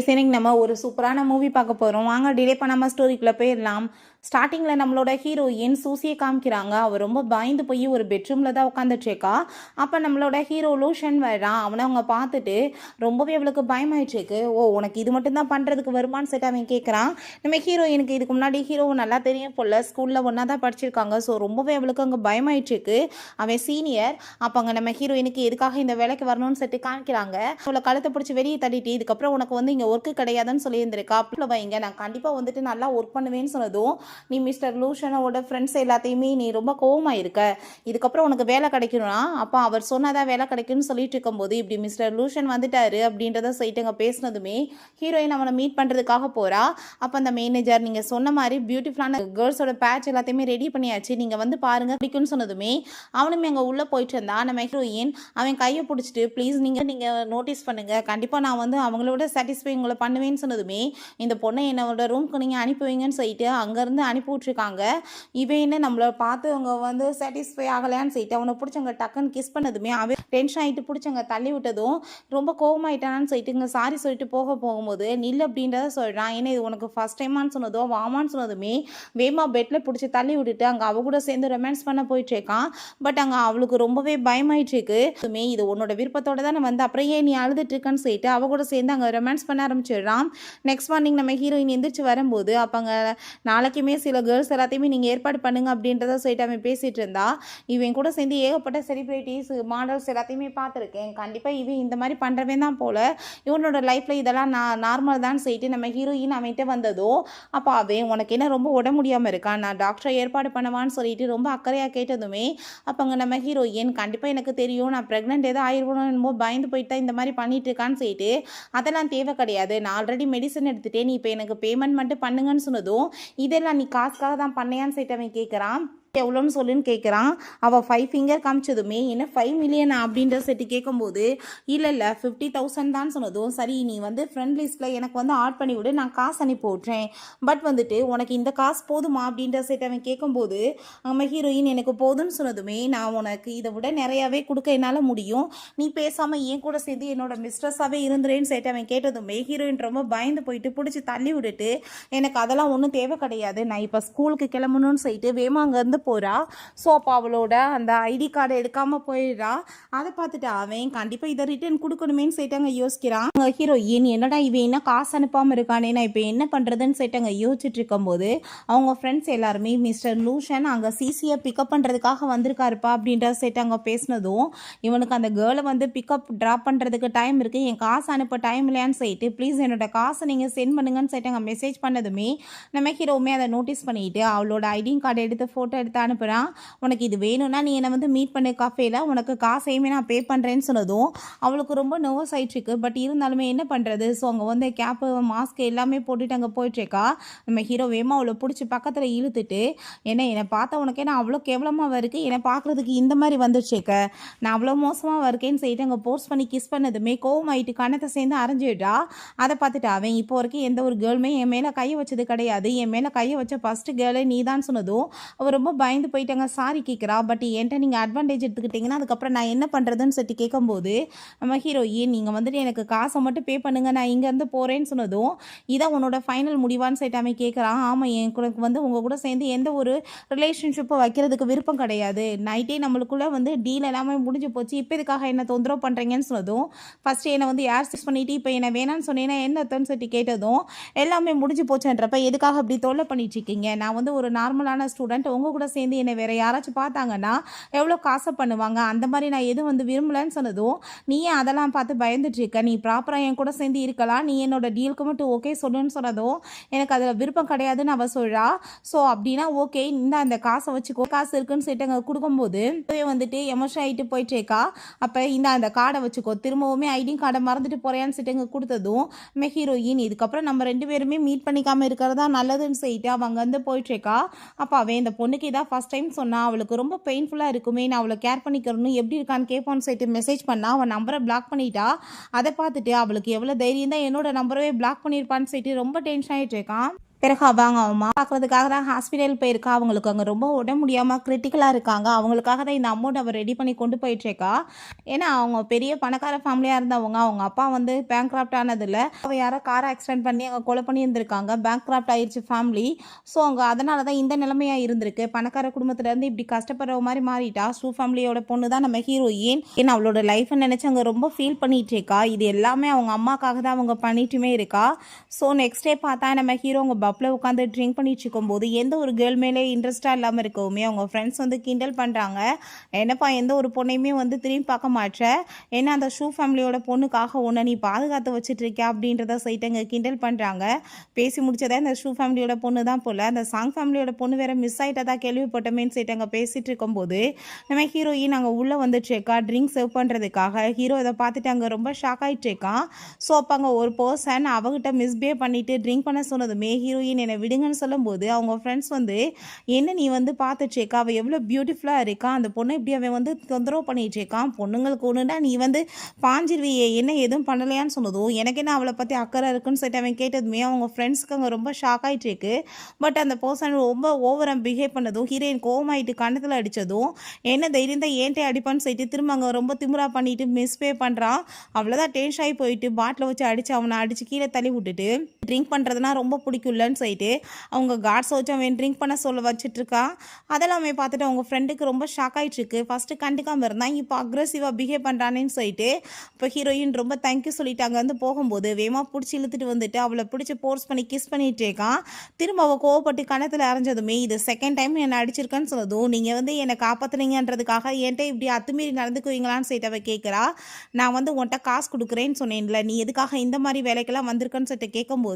சரிங்க, நம்ம ஒரு சூப்பரான மூவி பார்க்க போகிறோம். வாங்க டிலே பண்ணாமல் ஸ்டோரிக்குள்ளே போயிடலாம். ஸ்டார்டிங்கில் நம்மளோட ஹீரோயின் சூசியை காமிக்கிறாங்க. அவள் ரொம்ப பயந்து போய் ஒரு பெட்ரூமில் தான் உட்காந்துட்ருக்கா. அப்போ நம்மளோட ஹீரோ லூஷன் வரான். அவனை அவங்க பார்த்துட்டு ரொம்பவே அவளுக்கு பயமாயிட்டுருக்கு. ஓ, உனக்கு இது மட்டும் தான் பண்ணுறதுக்கு வருமானு சொல்லிட்டு அவன் கேட்குறான். நம்ம ஹீரோயினுக்கு இதுக்கு முன்னாடி ஹீரோவை நல்லா தெரியும் போல், ஸ்கூலில் ஒன்றா தான் படிச்சிருக்காங்க. ஸோ ரொம்பவே அவளுக்கு அங்கே பயமாயிட்டுருக்கு. அவன் சீனியர். அப்போ அங்கே நம்ம ஹீரோயினுக்கு எதுக்காக இந்த வேலைக்கு வரணும்னு சொல்லிட்டு காமிக்கிறாங்க. அவளை கழுத்தை பிடிச்சி வெளியே தள்ளிட்டு, இதுக்கப்புறம் உனக்கு இங்கே ஒர்க்கு கிடையாதுன்னு சொல்லியிருந்திருக்கா. அப்படி வைங்க, நான் கண்டிப்பாக நல்லா ஒர்க் பண்ணுவேன்னு சொன்னதும், நீ மிஸ்டர் லூஷனோட ஃப்ரெண்ட்ஸ் எல்லாத்தையுமே நீ ரொம்ப கோவமாக இருக்க, இதுக்கப்புறம் உனக்கு வேலை கிடைக்கணும்னா அப்போ அவர் சொன்னாதான் வேலை கிடைக்கும்னு சொல்லிட்டு இருக்கும்போது இப்படி மிஸ்டர் லூஷன் வந்துட்டாரு அப்படின்றத சொல்லிட்டு அங்கே பேசினதுமே ஹீரோயின் அவனை மீட் பண்ணுறதுக்காக போகிறா. அப்போ அந்த மேனேஜர், நீங்கள் சொன்ன மாதிரி பியூட்டிஃபுல்லான கேர்ள்ஸோட பேட்ச் எல்லாத்தையுமே ரெடி பண்ணியாச்சு, நீங்கள் பாருங்க பிடிக்கும்னு சொன்னதுமே அவனுமே அங்கே உள்ளே போயிட்டு இருந்தா. நம்ம ஹீரோயின் அவன் கையை பிடிச்சிட்டு, ப்ளீஸ் நீங்கள் நோட்டீஸ் பண்ணுங்கள், கண்டிப்பாக நான் அவங்களோட சாட்டிஸ்ஃபை உங்களை பண்ணுவேன்னு சொன்னதுமே இந்த பொண்ணை என்னோட ரூம்க்கு நீங்கள் அனுப்பி வைங்கன்னு சொல்லிட்டு அங்கேருந்து அனுப்பி விட்ருக்காங்க. இவன் என்ன நம்மளை பார்த்து அவங்க சாட்டிஸ்ஃபை ஆகலையான்னு சொல்லிட்டு அவனை பிடிச்சவங்க டக்குன்னு கிஸ் பண்ணதுமே அவன் டென்ஷன் ஆகிட்டு பிடிச்சவங்க தள்ளி விட்டதும் ரொம்ப கோவமாயிட்டானான்னு சொல்லிட்டு இங்கே சாரி சொல்லிட்டு போகும்போது நில் அப்படின்றத சொல்கிறான். ஏன்னா இது உனக்கு ஃபஸ்ட் டைமான்னு சொன்னதோ வாமான்னு சொன்னதுமே வேமா பெட்டில் பிடிச்சி தள்ளி விட்டுட்டு அங்கே அவ கூட சேர்ந்து ரொமான்ஸ் பண்ண போயிட்டுருக்கான். பட் அங்கே அவளுக்கு ரொம்பவே பயமாயிட்டுருக்கு. இது உன்னோட விருப்பத்தோட தானே அப்புறம் ஏன் நீ அழுதுட்டு இருக்கன்னு சொல்லிட்டு அவ கூட சேர்ந்து அங்கே ரொமான்ஸ் பண்ண ஆரம்பிச்சிடுறான். நெக்ஸ்ட் மார்னிங் நம்ம ஹீரோயின் எந்திரிச்சு வரும்போது அப்போ அங்கே நாளைக்குமே சில கேர்ள்ஸ் எல்லாத்தையுமே நீங்கள் ஏற்பாடு பண்ணுங்க அப்படின்றத சொல்லிட்டு அவன் பேசிகிட்டு இருந்தா. இவன் கூட சேர்ந்து ஏகப்பட்ட செலிப்ரிட்டிஸ் மாடல்ஸ் எல்லாத்தையுமே பார்த்துருக்கேன், கண்டிப்பாக இவன் இந்த மாதிரி பண்ணுறவன் தான் போல், இவனோட லைஃப்பில் இதெல்லாம் நார்மல் தான் சொல்லிட்டு நம்ம ஹீரோயின் அவன்கிட்ட வந்ததோ அப்போ அவன் உனக்கு என்ன ரொம்ப உடம்பு முடியாமல் இருக்கான், நான் டாக்டரை ஏற்பாடு பண்ணுவான்னு சொல்லிட்டு ரொம்ப அக்கறையாக கேட்டதுமே அப்போ அங்கே நம்ம ஹீரோயின் கண்டிப்பாக எனக்கு தெரியும், நான் ப்ரெக்னென்ட் ஏதோ ஆயிடுவோம் என்னமோ பயந்து போயிட்டு தான் இந்த மாதிரி பண்ணிட்டு இருக்கான்னு சொல்லிட்டு அதெல்லாம் தேவை கிடையாது, நான் ஆல்ரெடி மெடிசன் எடுத்துட்டேன், நீ இப்போ எனக்கு பேமெண்ட் மட்டும் பண்ணுங்கன்னு சொன்னதும் இதெல்லாம் நீ காசுக்காக தான் பண்ணையான்னு சொல்லிட்டு அவன் கேட்குறான். எவ்வளோன்னு சொல்லுன்னு கேட்குறான். அவள் 5 ஃபிங்கர் காமிச்சதுமே என்ன 5 மில்லியன் அப்படின்ற செட்டு கேட்கும்போது இல்லை 50,000 தான் சொன்னதும், சரி நீ ஃப்ரெண்ட் லிஸ்ட்டில் எனக்கு ஆட் பண்ணி விடு, நான் காசு அனுப்பி விட்றேன், பட் உனக்கு இந்த காசு போதுமா அப்படின்ற செட் அவன் கேட்கும்போது நம்ம ஹீரோயின் எனக்கு போதும்னு சொன்னதுமே நான் உனக்கு இதை விட நிறையாவே கொடுக்க என்னால் முடியும், நீ பேசாமல் என் கூட சேர்ந்து என்னோட மிஸ்ட்ரஸாகவே இருந்துறேன்னு சேர்த்து அவன் கேட்டதுமே ஹீரோயின் ரொம்ப பயந்து போயிட்டு பிடிச்சி தள்ளி விட்டுட்டு, எனக்கு அதெல்லாம் ஒன்றும் தேவை கிடையாது, நான் இப்போ ஸ்கூலுக்கு கிளம்பணும்னு சொல்லிட்டு வேமா அங்கேருந்து போகிறா. ஸோ அப்போ அவளோட அந்த ஐடி கார்டை எடுக்காமல் போயிடுறா. அதை பார்த்துட்டு அவன் கண்டிப்பாக இதை ரிட்டர்ன் கொடுக்கணுமேன்னு சொல்லிட்டு அங்கே யோசிக்கிறான். ஹீரோயின் என்னடா இவன் என்ன காசு அனுப்பாமல் இருக்கானே, நான் இப்போ என்ன பண்ணுறதுன்னு சொல்லிட்டு அங்கே யோசிச்சுட்டு இருக்கும்போது அவங்க ஃப்ரெண்ட்ஸ் எல்லாருமே மிஸ்டர் லூஷன் அங்கே சிசியை பிக்கப் பண்ணுறதுக்காக வந்திருக்காருப்பா அப்படின்ற சொல்லிட்டு அங்கே பேசினதும் இவனுக்கு அந்த கேர்ளை பிக்கப் ட்ராப் பண்ணுறதுக்கு டைம் இருக்குது, என் காசு அனுப்ப டைம் இல்லையான்னு சொல்லிட்டு ப்ளீஸ் என்னோட காசை நீங்கள் சென்ட் பண்ணுங்கன்னு சொல்லிட்டு அங்கே மெசேஜ் பண்ணதுமே நம்ம ஹீரோவுமே அதை நோட்டீஸ் பண்ணிட்டு அவளோட ஐடி கார்டு எடுத்து ஃபோட்டோ எடுத்து அனுப்புகிறான். உனக்கு இது வேணும்னா நீ என்னை மீட் பண்ணு கஃபேல, உனக்கு காசையுமே நான் பே பண்ணுறேன்னு சொன்னதும் அவளுக்கு ரொம்ப நர்வஸ் ஆயிட்டுருக்கு. பட் இருந்தாலுமே என்ன பண்ணுறது, ஸோ அங்கே கேப்பு மாஸ்க் எல்லாமே போட்டுட்டு அங்கே போயிட்டுருக்கா. நம்ம ஹீரோ வேமா அவளை பிடிச்சி பக்கத்தில் இழுத்துட்டு, என்னை பார்த்தா உனக்கே நான் அவ்வளோ கேவலமாக இருக்கு, என்னை பார்க்குறதுக்கு இந்த மாதிரி வந்துடுச்சேக்க, நான் அவ்வளோ மோசமாக இருக்கேன்னு சொல்லிட்டு அங்கே போஸ்ட் பண்ணி கிஸ் பண்ணதுமே கோவமாயிட்டு கணத்தை சேர்ந்து அரைஞ்சிடுறா. அதை பார்த்துட்டு அவன் இப்போ வரைக்கும் எந்த ஒரு கேர்ளுமே என் மேலே கையை வச்சது கிடையாது, என் மேலே கையை வச்ச ஃபஸ்ட்டு கேர்ளே நீ தான் சொன்னதும் அவள் ரொம்ப பயந்து போயிட்டாங்க, சாரி கேட்குறா. பட் என்கிட்ட நீங்கள் அட்வான்டேஜ் எடுத்துக்கிட்டிங்கன்னா அதுக்கப்புறம் நான் என்ன பண்ணுறதுன்னு சொல்லிட்டு கேட்கும்போது நம்ம ஹீரோயின் நீங்கள் எனக்கு காசை மட்டும் பே பண்ணுங்க, நான் இங்கேருந்து போகிறேன்னு சொன்னதும் இதான் உன்னோட ஃபைனல் முடிவான்னு சொல்லிட்டு அவன் கேட்குறான். ஆமாம், எனக்கு உங்கள் கூட சேர்ந்து எந்த ஒரு ரிலேஷன்ஷிப்பை வைக்கிறதுக்கு விருப்பம் கிடையாது, நைட்டே நம்மளுக்குள்ளே டீல் எல்லாமே முடிஞ்சு போச்சு, இப்போ இதுக்காக என்ன தொந்தரவு பண்ணுறீங்கன்னு சொன்னதும் ஃபஸ்ட்டு என்னை ஏர் ஸ்டிச் பண்ணிவிட்டு இப்போ என்ன வேணான்னு சொன்னேன்னா என்ன அர்த்தம்னு சொல்லிட்டு கேட்டதும் எல்லாமே முடிஞ்சு போச்சுன்றப்ப எதுக்காக அப்படி தொல்லை பண்ணிட்டு இருக்கீங்க, நான் ஒரு நார்மலான ஸ்டூடெண்ட், உங்கள் கூட சேர்ந்து என்னை வேறு யாராச்சும் பார்த்தாங்கன்னா எவ்வளோ காசை பண்ணுவாங்க, அந்த மாதிரி நான் எதுவும் விரும்பலன்னு சொன்னதும் நீ ஏன் அதெல்லாம் பார்த்து பயந்துட்டு இருக்க, நீ ப்ராப்பராக என் கூட சேர்ந்து இருக்கலாம், நீ என்னோட டீலுக்கு மட்டும் ஓகே சொல்லுன்னு சொன்னதும் எனக்கு அதில் விருப்பம் கிடையாதுன்னு அவள் சொல்கிறா. ஸோ அப்படின்னா ஓகே, இந்த அந்த காசை வச்சுக்கோ, காசு இருக்குன்னு சொல்லிட்டு அங்கே கொடுக்கும்போது எமோஷன் ஆகிட்டு போயிட்டு இருக்கா. அப்போ இந்த அந்த கார்டை வச்சுக்கோ, திரும்பவுமே ஐடி கார்டை மறந்துட்டு போறியான்னு சொல்லிட்டு அங்கே கொடுத்ததும் ஹீரோயின் இதுக்கப்புறம் நம்ம 2 பேருமே மீட் பண்ணிக்காமல் இருக்கிறதா நல்லதுன்னு சொல்லிட்டு அவங்க போயிட்டு இருக்கா. அப்போ அவன் இந்த பொண்ணுக்கு இதான் ஃபஸ்ட் டைம் சொன்னால் அவளுக்கு ரொம்ப பெயின்ஃபுல்லாக இருக்குமே, நான் அவளை கேர் பண்ணிக்கிறணும், எப்படி இருக்கான்னு கேட்பான்னு சொல்லிட்டு மெசேஜ் பண்ணால் அவன் நம்பரை பிளாக் பண்ணிட்டா. அதை பார்த்துட்டு அவளுக்கு எவ்வளோ தைரியம் தான் என்னோட நம்பரவே பிளாக் பண்ணியிருப்பான்னு சொல்லிட்டு ரொம்ப டென்ஷன் ஆகிட்டு இருக்கான். பிறகு அவங்க அம்மா பார்க்குறதுக்காக தான் ஹாஸ்பிட்டல் போயிருக்கா. அவங்களுக்கு அங்கே ரொம்ப உடம்பு முடியாமல் கிரிட்டிக்கலாக இருக்காங்க. அவங்களுக்காக தான் இந்த அமௌண்ட் அவள் ரெடி பண்ணி கொண்டு போயிட்டுருக்கா. ஏன்னா அவங்க பெரிய பணக்கார ஃபேமிலியாக இருந்தவங்க. அவங்க அப்பா வந்து பேங்க்ராப்ட் ஆனதில்ல, அவள் யாரோ காரை ஆக்சிடென்ட் பண்ணி அங்கே கொலை பண்ணி இருந்திருக்காங்க. பேங்க்ராப்ட் ஆயிடுச்சு ஃபேமிலி. ஸோ அவங்க அதனால தான் இந்த நிலைமையாக இருந்திருக்கு. பணக்கார குடும்பத்துலேருந்து இப்படி கஷ்டப்படுற மாதிரி மாறிட்டா. ஷூ ஃபேமிலியோட பொண்ணு தான் நம்ம ஹீரோயின். ஏன்னா அவளோட லைஃப்பை நினச்சி அங்கே ரொம்ப ஃபீல் பண்ணிட்டு இருக்கா. இது எல்லாமே அவங்க அம்மாக்காக தான் அவங்க பண்ணிட்டுமே இருக்கா. ஸோ நெக்ஸ்ட் டே பார்த்தா நம்ம ஹீரோ அவங்க பப்பில் உட்காந்து ட்ரிங்க் பண்ணிட்டு இருக்கும்போது எந்த ஒரு கேர்ள் மேலே இன்ட்ரெஸ்டாக இல்லாமல் இருக்கவுமே அவங்க ஃப்ரெண்ட்ஸ் வந்து கிண்டல் பண்ணுறாங்க. என்னப்பா எந்த ஒரு பொண்ணையுமே வந்து திரும்பி பார்க்க மாட்டேன், ஏன்னா அந்த ஷூ ஃபேமிலியோட பொண்ணுக்காக ஒன்று நீ பாதுகாத்து வச்சுட்டு இருக்கியா அப்படின்றத சைட்டங்க கிண்டல் பண்ணுறாங்க. பேசி முடிச்சதே அந்த ஷூ ஃபேமிலியோட பொண்ணு தான் போல். அந்த சாங் ஃபேமிலியோட பொண்ணு வேற மிஸ் ஆகிட்டதா கேள்விப்பட்டமேன்னு சைட்டங்க பேசிகிட்டு இருக்கும்போது நம்ம ஹீரோயின் அங்கே உள்ளே வந்துட்டுருக்கா ட்ரிங்க் சர்வ் பண்ணுறதுக்காக. ஹீரோ இதை பார்த்துட்டு அங்கே ரொம்ப ஷாக் ஆகிட்டு இருக்கான். ஸோ அப்போ அங்கே ஒரு பர்சன் அவகிட்ட மிஸ்பிஹேவ் பண்ணிட்டு ட்ரிங்க் பண்ண சொன்னதுமே ஹீரோயின் என்னை விடுங்கன்னு சொல்லும்போது அவங்க ஃப்ரெண்ட்ஸ் வந்து என்ன நீ வந்து பார்த்துட்ருக்கா, அவள் எவ்வளோ பியூட்டிஃபுல்லாக இருக்கா, அந்த பொண்ணை இப்படி அவன் வந்து தொந்தரவு பண்ணிட்டு இருக்கான், பொண்ணுங்களுக்கு ஒன்றுனா நீ வந்து பாஞ்சிருவியே, என்ன எதுவும் பண்ணலையான்னு சொன்னதும் எனக்கு என்ன அவளை பற்றி அக்கறை இருக்குன்னு சொல்லிட்டு அவன் கேட்டதுமே அவங்க ஃப்ரெண்ட்ஸுக்கு அங்கே ரொம்ப ஷாக் ஆகிட்டு இருக்கு. பட் அந்த பர்சன் ரொம்ப ஓவராக பிஹேவ் பண்ணதும் ஹீரோயின் கோவமாயிட்டு கண்ணத்தில் அடித்ததும் என்ன தைரியம் தான் ஏன்ட்டே அடிப்பான்னு சொல்லிட்டு திரும்ப அங்கே ரொம்ப திமிரா பண்ணிட்டு மிஸ்பே பண்ணுறான். அவ்வளோதான் டென்ஷன் ஆகி போயிட்டு பாட்டில் வச்சு அடித்து அவனை அடித்து கீழே தள்ளி விட்டுட்டு ட்ரிங்க் பண்ணுறதுனா ரொம்ப பிடிக்கும்லன்னு சொல்லிட்டு அவங்க கார்ட்ஸை வச்சு அவன் ட்ரிங்க் பண்ண சொல்ல வச்சுட்ருக்கான். அதெல்லாமே பார்த்துட்டு அவங்க ஃப்ரெண்டுக்கு ரொம்ப ஷாக் ஆகிட்டுருக்கு. ஃபஸ்ட்டு கண்டுக்காமல் இருந்தான், இப்போ அக்ரெசிவாக பிஹேவ் பண்ணுறானேன்னு சொல்லிட்டு இப்போ ஹீரோயின் ரொம்ப தேங்க்யூ சொல்லிட்டு அங்கே வந்து போகும்போது வேகமாக பிடிச்சி இழுத்துட்டு வந்துட்டு அவளை பிடிச்சி ஃபோர்ஸ் பண்ணி கிஸ் பண்ணிகிட்டே இருக்கான். திரும்ப அவள் கோவப்பட்டு கணத்தில் அரைஞ்சதுமே இது செகண்ட் டைம் என்னை அடிச்சிருக்கேன்னு சொன்னதும் நீங்கள் வந்து என்னை காப்பாற்றுனீங்கன்றதுக்காக என்கிட்ட இப்படி அத்துமீறி நடந்துக்குவீங்களான்னு சொல்லிட்டு அவள் கேட்குறா. நான் வந்து உன்கிட்ட காசு கொடுக்குறேன்னு சொன்னேன்ல, நீ எதுக்காக இந்த மாதிரி வேலைக்கெல்லாம் வந்திருக்கேன்னு சொல்லிட்டு கேட்கும்போது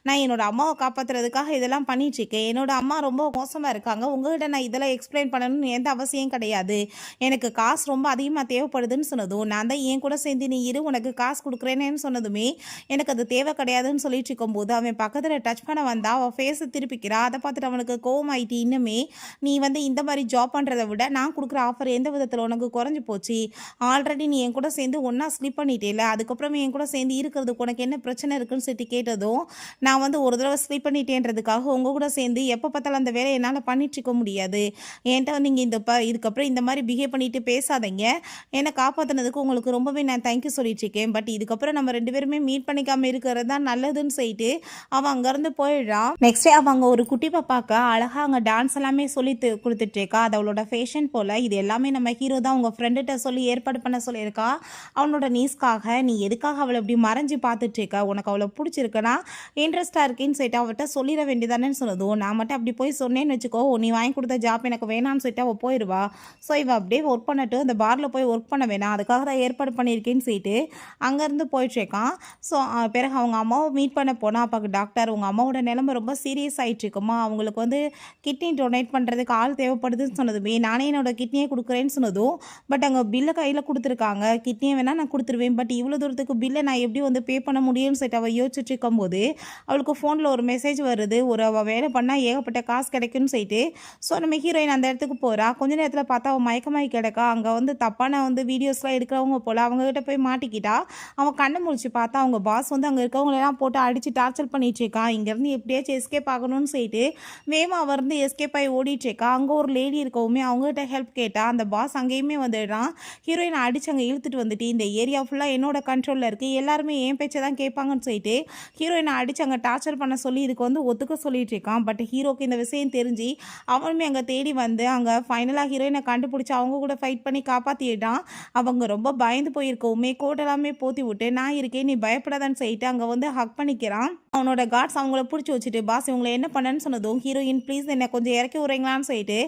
நான் என்னோட அம்மாவை காப்பாற்றுறதுக்காக இதெல்லாம் பண்ணிட்டுருக்கேன். என்னோட அம்மா ரொம்ப மோசமாக இருக்காங்க, உங்கள்கிட்ட நான் இதெல்லாம் எக்ஸ்பிளைன் பண்ணணும்னு எந்த அவசியம் கிடையாது, எனக்கு காசு ரொம்ப அதிகமாக தேவைப்படுதுன்னு சொன்னதும் நான் தான் என் கூட சேர்ந்து நீ இரு உனக்கு காசு கொடுக்குறேன்னு சொன்னதுமே எனக்கு அது தேவை கிடையாதுன்னு சொல்லிட்டு இருக்கும்போது அவன் பக்கத்தில் டச் பண்ண வந்தா அவள் ஃபேஸை திருப்பிக்கிறா. அதை பார்த்துட்டு அவனுக்கு கோவமாயிட்டு இன்னுமே நீ வந்து இந்த மாதிரி ஜாப் பண்ணுறதை விட நான் கொடுக்குற ஆஃபர் எந்த விதத்தில் உனக்கு குறைஞ்சி போச்சு, ஆல்ரெடி நீ என் கூட சேர்ந்து ஒன்றா ஸ்லிப் பண்ணிட்டேல, அதுக்கப்புறம் என் கூட சேர்ந்து இருக்கிறதுக்கு உனக்கு என்ன பிரச்சனை இருக்குன்னு சொல்லிட்டு கேட்டதும் நான் வந்து ஒரு தடவை ஸ்லிப் பண்ணிட்டேன்றதுக்காக உங்கள் கூட சேர்ந்து எப்போ பார்த்தாலும் அந்த வேலையை என்னால் பண்ணிட்டுருக்க முடியாது, என்கிட்ட வந்து நீங்கள் இதுக்கப்புறம் இந்த மாதிரி பிஹேவ் பண்ணிட்டு பேசாதீங்க, என்னை காப்பாற்றினதுக்கு உங்களுக்கு ரொம்பவே நான் தேங்க்யூ சொல்லிட்டு இருக்கேன், பட் இதுக்கப்புறம் நம்ம ரெண்டு பேருமே மீட் பண்ணிக்காமல் இருக்கிறது தான் நல்லதுன்னு சொல்லிட்டு அவன் அங்கேருந்து போயிடுறான். நெக்ஸ்ட் டே அவங்க ஒரு குட்டி பாப்பாக்க அழகாக அங்கே டான்ஸ் எல்லாமே சொல்லி கொடுத்துட்ருக்கா. அது அவளோட ஃபேஷன் போல். இது எல்லாமே நம்ம ஹீரோ தான் உங்கள் ஃப்ரெண்டுகிட்ட சொல்லி ஏற்பாடு பண்ண சொல்லியிருக்கா அவனோட நீஸ்க்காக. நீ எதுக்காக அவளை இப்படி மறைஞ்சி பார்த்துட்ருக்க, உனக்கு அவளை பிடிச்சிருக்குன்னா இன்ட்ரெஸ்ட்டாக இருக்குன்னு சொல்லிட்டு அவள்கிட்ட சொல்லிட வேண்டியதானேன்னு சொன்னதும் நான் மட்டும் அப்படி போய் சொன்னேன்னு வச்சுக்கோ, நீ வாங்கி கொடுத்த ஜாப் எனக்கு வேணான்னு சொல்லிட்டு அவள் போயிடுவா. ஸோ இவள் அப்படியே ஒர்க் பண்ணிட்டு அந்த பாரில் போய் ஒர்க் பண்ண வேணாம், அதுக்காக தான் ஏற்பாடு பண்ணியிருக்கேன்னு சொல்லிட்டு அங்கேருந்து போயிட்டுருக்கான். ஸோ பிறகு அவங்க அம்மாவை மீட் பண்ண போனால் அப்போ டாக்டர் உங்கள் அம்மாவோட நிலைமை ரொம்ப சீரியஸ் ஆகிட்டு இருக்குமா, அவங்களுக்கு வந்து கிட்னி டொனேட் பண்ணுறதுக்கு ஆள் தேவைப்படுதுன்னு சொன்னதுமே நானே என்னோட கிட்னியை கொடுக்குறேன்னு சொன்னதும் பட் அங்கே பில்லை கையில் கொடுத்துருக்காங்க, கிட்னியை வேணால் நான் கொடுத்துருவேன், பட் இவ்வளோ தூரத்துக்கு பில்லை நான் எப்படி வந்து பே பண்ண முடியும்னு சொல்லிட்டு அவள் யோசிச்சுட்டு இருக்கும்போது அவளுக்கு ஃபோனில் ஒரு மெசேஜ் வருது, அவள் வேலை பண்ணால் ஏகப்பட்ட காசு கிடைக்குன்னு சொல்லிட்டு. ஸோ நம்ம ஹீரோயின் அந்த இடத்துக்கு போகிறா. கொஞ்ச நேரத்தில் பார்த்தா அவள் மயக்கமாகி கிடக்கா. அங்கே வந்து தப்பான வந்து வீடியோஸ்லாம் எடுக்கிறவங்க போல் அவங்ககிட்ட போய் மாட்டிக்கிட்டா. அவன் கண்ணை முடிச்சு பார்த்தா அவங்க பாஸ் வந்து அங்கே இருக்கவங்களெல்லாம் போட்டு அடித்து டார்ச்சர் பண்ணிட்டுருக்கான். இங்கேருந்து எப்படியாச்சும் எஸ்கேப் ஆகணும்னு சொல்லிட்டு வேமா அவர் வந்து எஸ்கேப் ஆகி ஓடிட்டுருக்கா. அங்கே ஒரு லேடி இருக்கவுமே அவங்ககிட்ட ஹெல்ப் கேட்டா. அந்த பாஸ் அங்கேயுமே வந்துடுறான். ஹீரோயினை அடித்து அங்கே இழுத்துட்டு வந்துட்டு இந்த ஏரியா ஃபுல்லாக என்னோட கண்ட்ரோலில் இருக்குது, எல்லாருமே என் பேச்சை தான் கேட்பாங்கன்னு சொல்லிட்டு ஹீரோயினை அடித்து அங்கே டார்ச்சர் பண்ண சொல்லி இதுக்கு வந்து ஒத்துக்க சொல்லிட்டு இருக்கான். பட் ஹீரோக்கு இந்த விஷயம் தெரிஞ்சு அவனுமே அங்கே தேடி வந்து அங்கே ஃபைனலாக ஹீரோயினை கண்டுபிடிச்சி அவங்க கூட ஃபைட் பண்ணி காப்பாற்றிட்டான். அவங்க ரொம்ப பயந்து போயிருக்கவுமே கோட் எல்லாமே போத்தி விட்டு நான் இருக்கேன் நீ பயப்படாதான்னு சொல்லிட்டு அங்கே வந்து ஹக் பண்ணிக்கிறான். அவனோட கார்ட்ஸ் அவங்கள பிடிச்சி வச்சுட்டு பாஸ் இவங்களை என்ன பண்ணேன்னு சொன்னதும் ஹீரோயின் ப்ளீஸ் என்னை கொஞ்சம் இறக்கி விட்றீங்களான்னு சொல்லிட்டு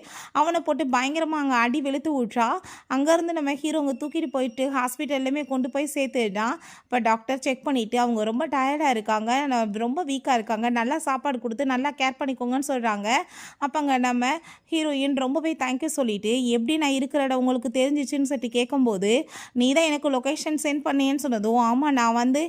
அவனை போட்டு பயங்கரமாக அங்கே அடி வெளுத்து விட்றா. அங்கேருந்து நம்ம ஹீரோ அங்கே தூக்கிட்டு போயிட்டு ஹாஸ்பிட்டல்லையுமே கொண்டு போய் சேர்த்துட்டான். இப்போ டாக்டர் செக் பண்ணிவிட்டு அவங்க ரொம்ப டயர்டாக இருக்காங்க, ரொம்ப வீக்காக இருக்காங்க, நல்லா சாப்பாடு கொடுத்து நல்லா கேர் பண்ணிக்கோங்கன்னு சொல்கிறாங்க. அப்போ அங்கே நம்ம ஹீரோயின் ரொம்பவே தேங்க்யூ சொல்லிவிட்டு எப்படி நான் இருக்கிற இடம் உங்களுக்கு தெரிஞ்சிச்சுன்னு சொல்லிட்டு கேட்கும்போது நீ தான் எனக்கு லொக்கேஷன் சென்ட் பண்ணியேன்னு சொன்னதும் ஆமாம் நான் வந்து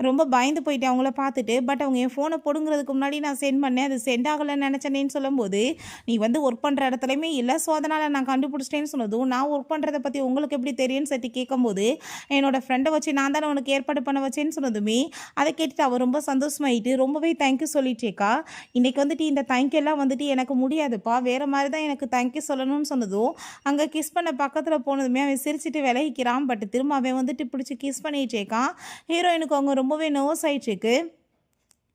ரொம்ப பயந்து போயிட்டேன் அவங்கள பார்த்துட்டு, பட் அவங்க என் ஃபோனை போடுங்கிறதுக்கு முன்னாடி நான் சென்ட் பண்ணேன், அது சென்ட் ஆகலைன்னு நினச்சேனேன்னு சொல்லும்போது நீ வந்து ஒர்க் பண்ணுற இடத்துலையுமே இல்லை, ஸோ அதனால் நான் கண்டுபிடிச்சிட்டேன்னு சொன்னதும் நான் ஒர்க் பண்ணுறதை பற்றி உங்களுக்கு எப்படி தெரியும்னு சொல்லிட்டு கேட்கும்போது என்னோட ஃப்ரெண்டை வச்சு நான் தானே உனக்கு ஏற்பாடு பண்ண வச்சேன்னு சொன்னதுமே அதை கேட்டுட்டு அவள் ரொம்ப சந்தோஷமாயிட்டு ரொம்பவே தேங்க்யூ சொல்லி போயிடுச்சேக்கா. இன்னைக்கு வந்துட்டு இந்த தேங்க்யூ எல்லாம் வந்துட்டு எனக்கு முடியாதுப்பா, வேற மாதிரி தான் எனக்கு தேங்க்யூ சொல்லணும்னு சொன்னதும் அங்கே கிஸ் பண்ண பக்கத்தில் போனதுமே அவன் சிரிச்சிட்டு விலகிக்கிறான். பட் திரும்ப அவன் வந்துட்டு பிடிச்சி கிஸ் பண்ணிகிட்டேக்கான். ஹீரோயினுக்கு அவங்க ரொம்பவே நர்வஸ் ஆயிடுச்சுக்கு.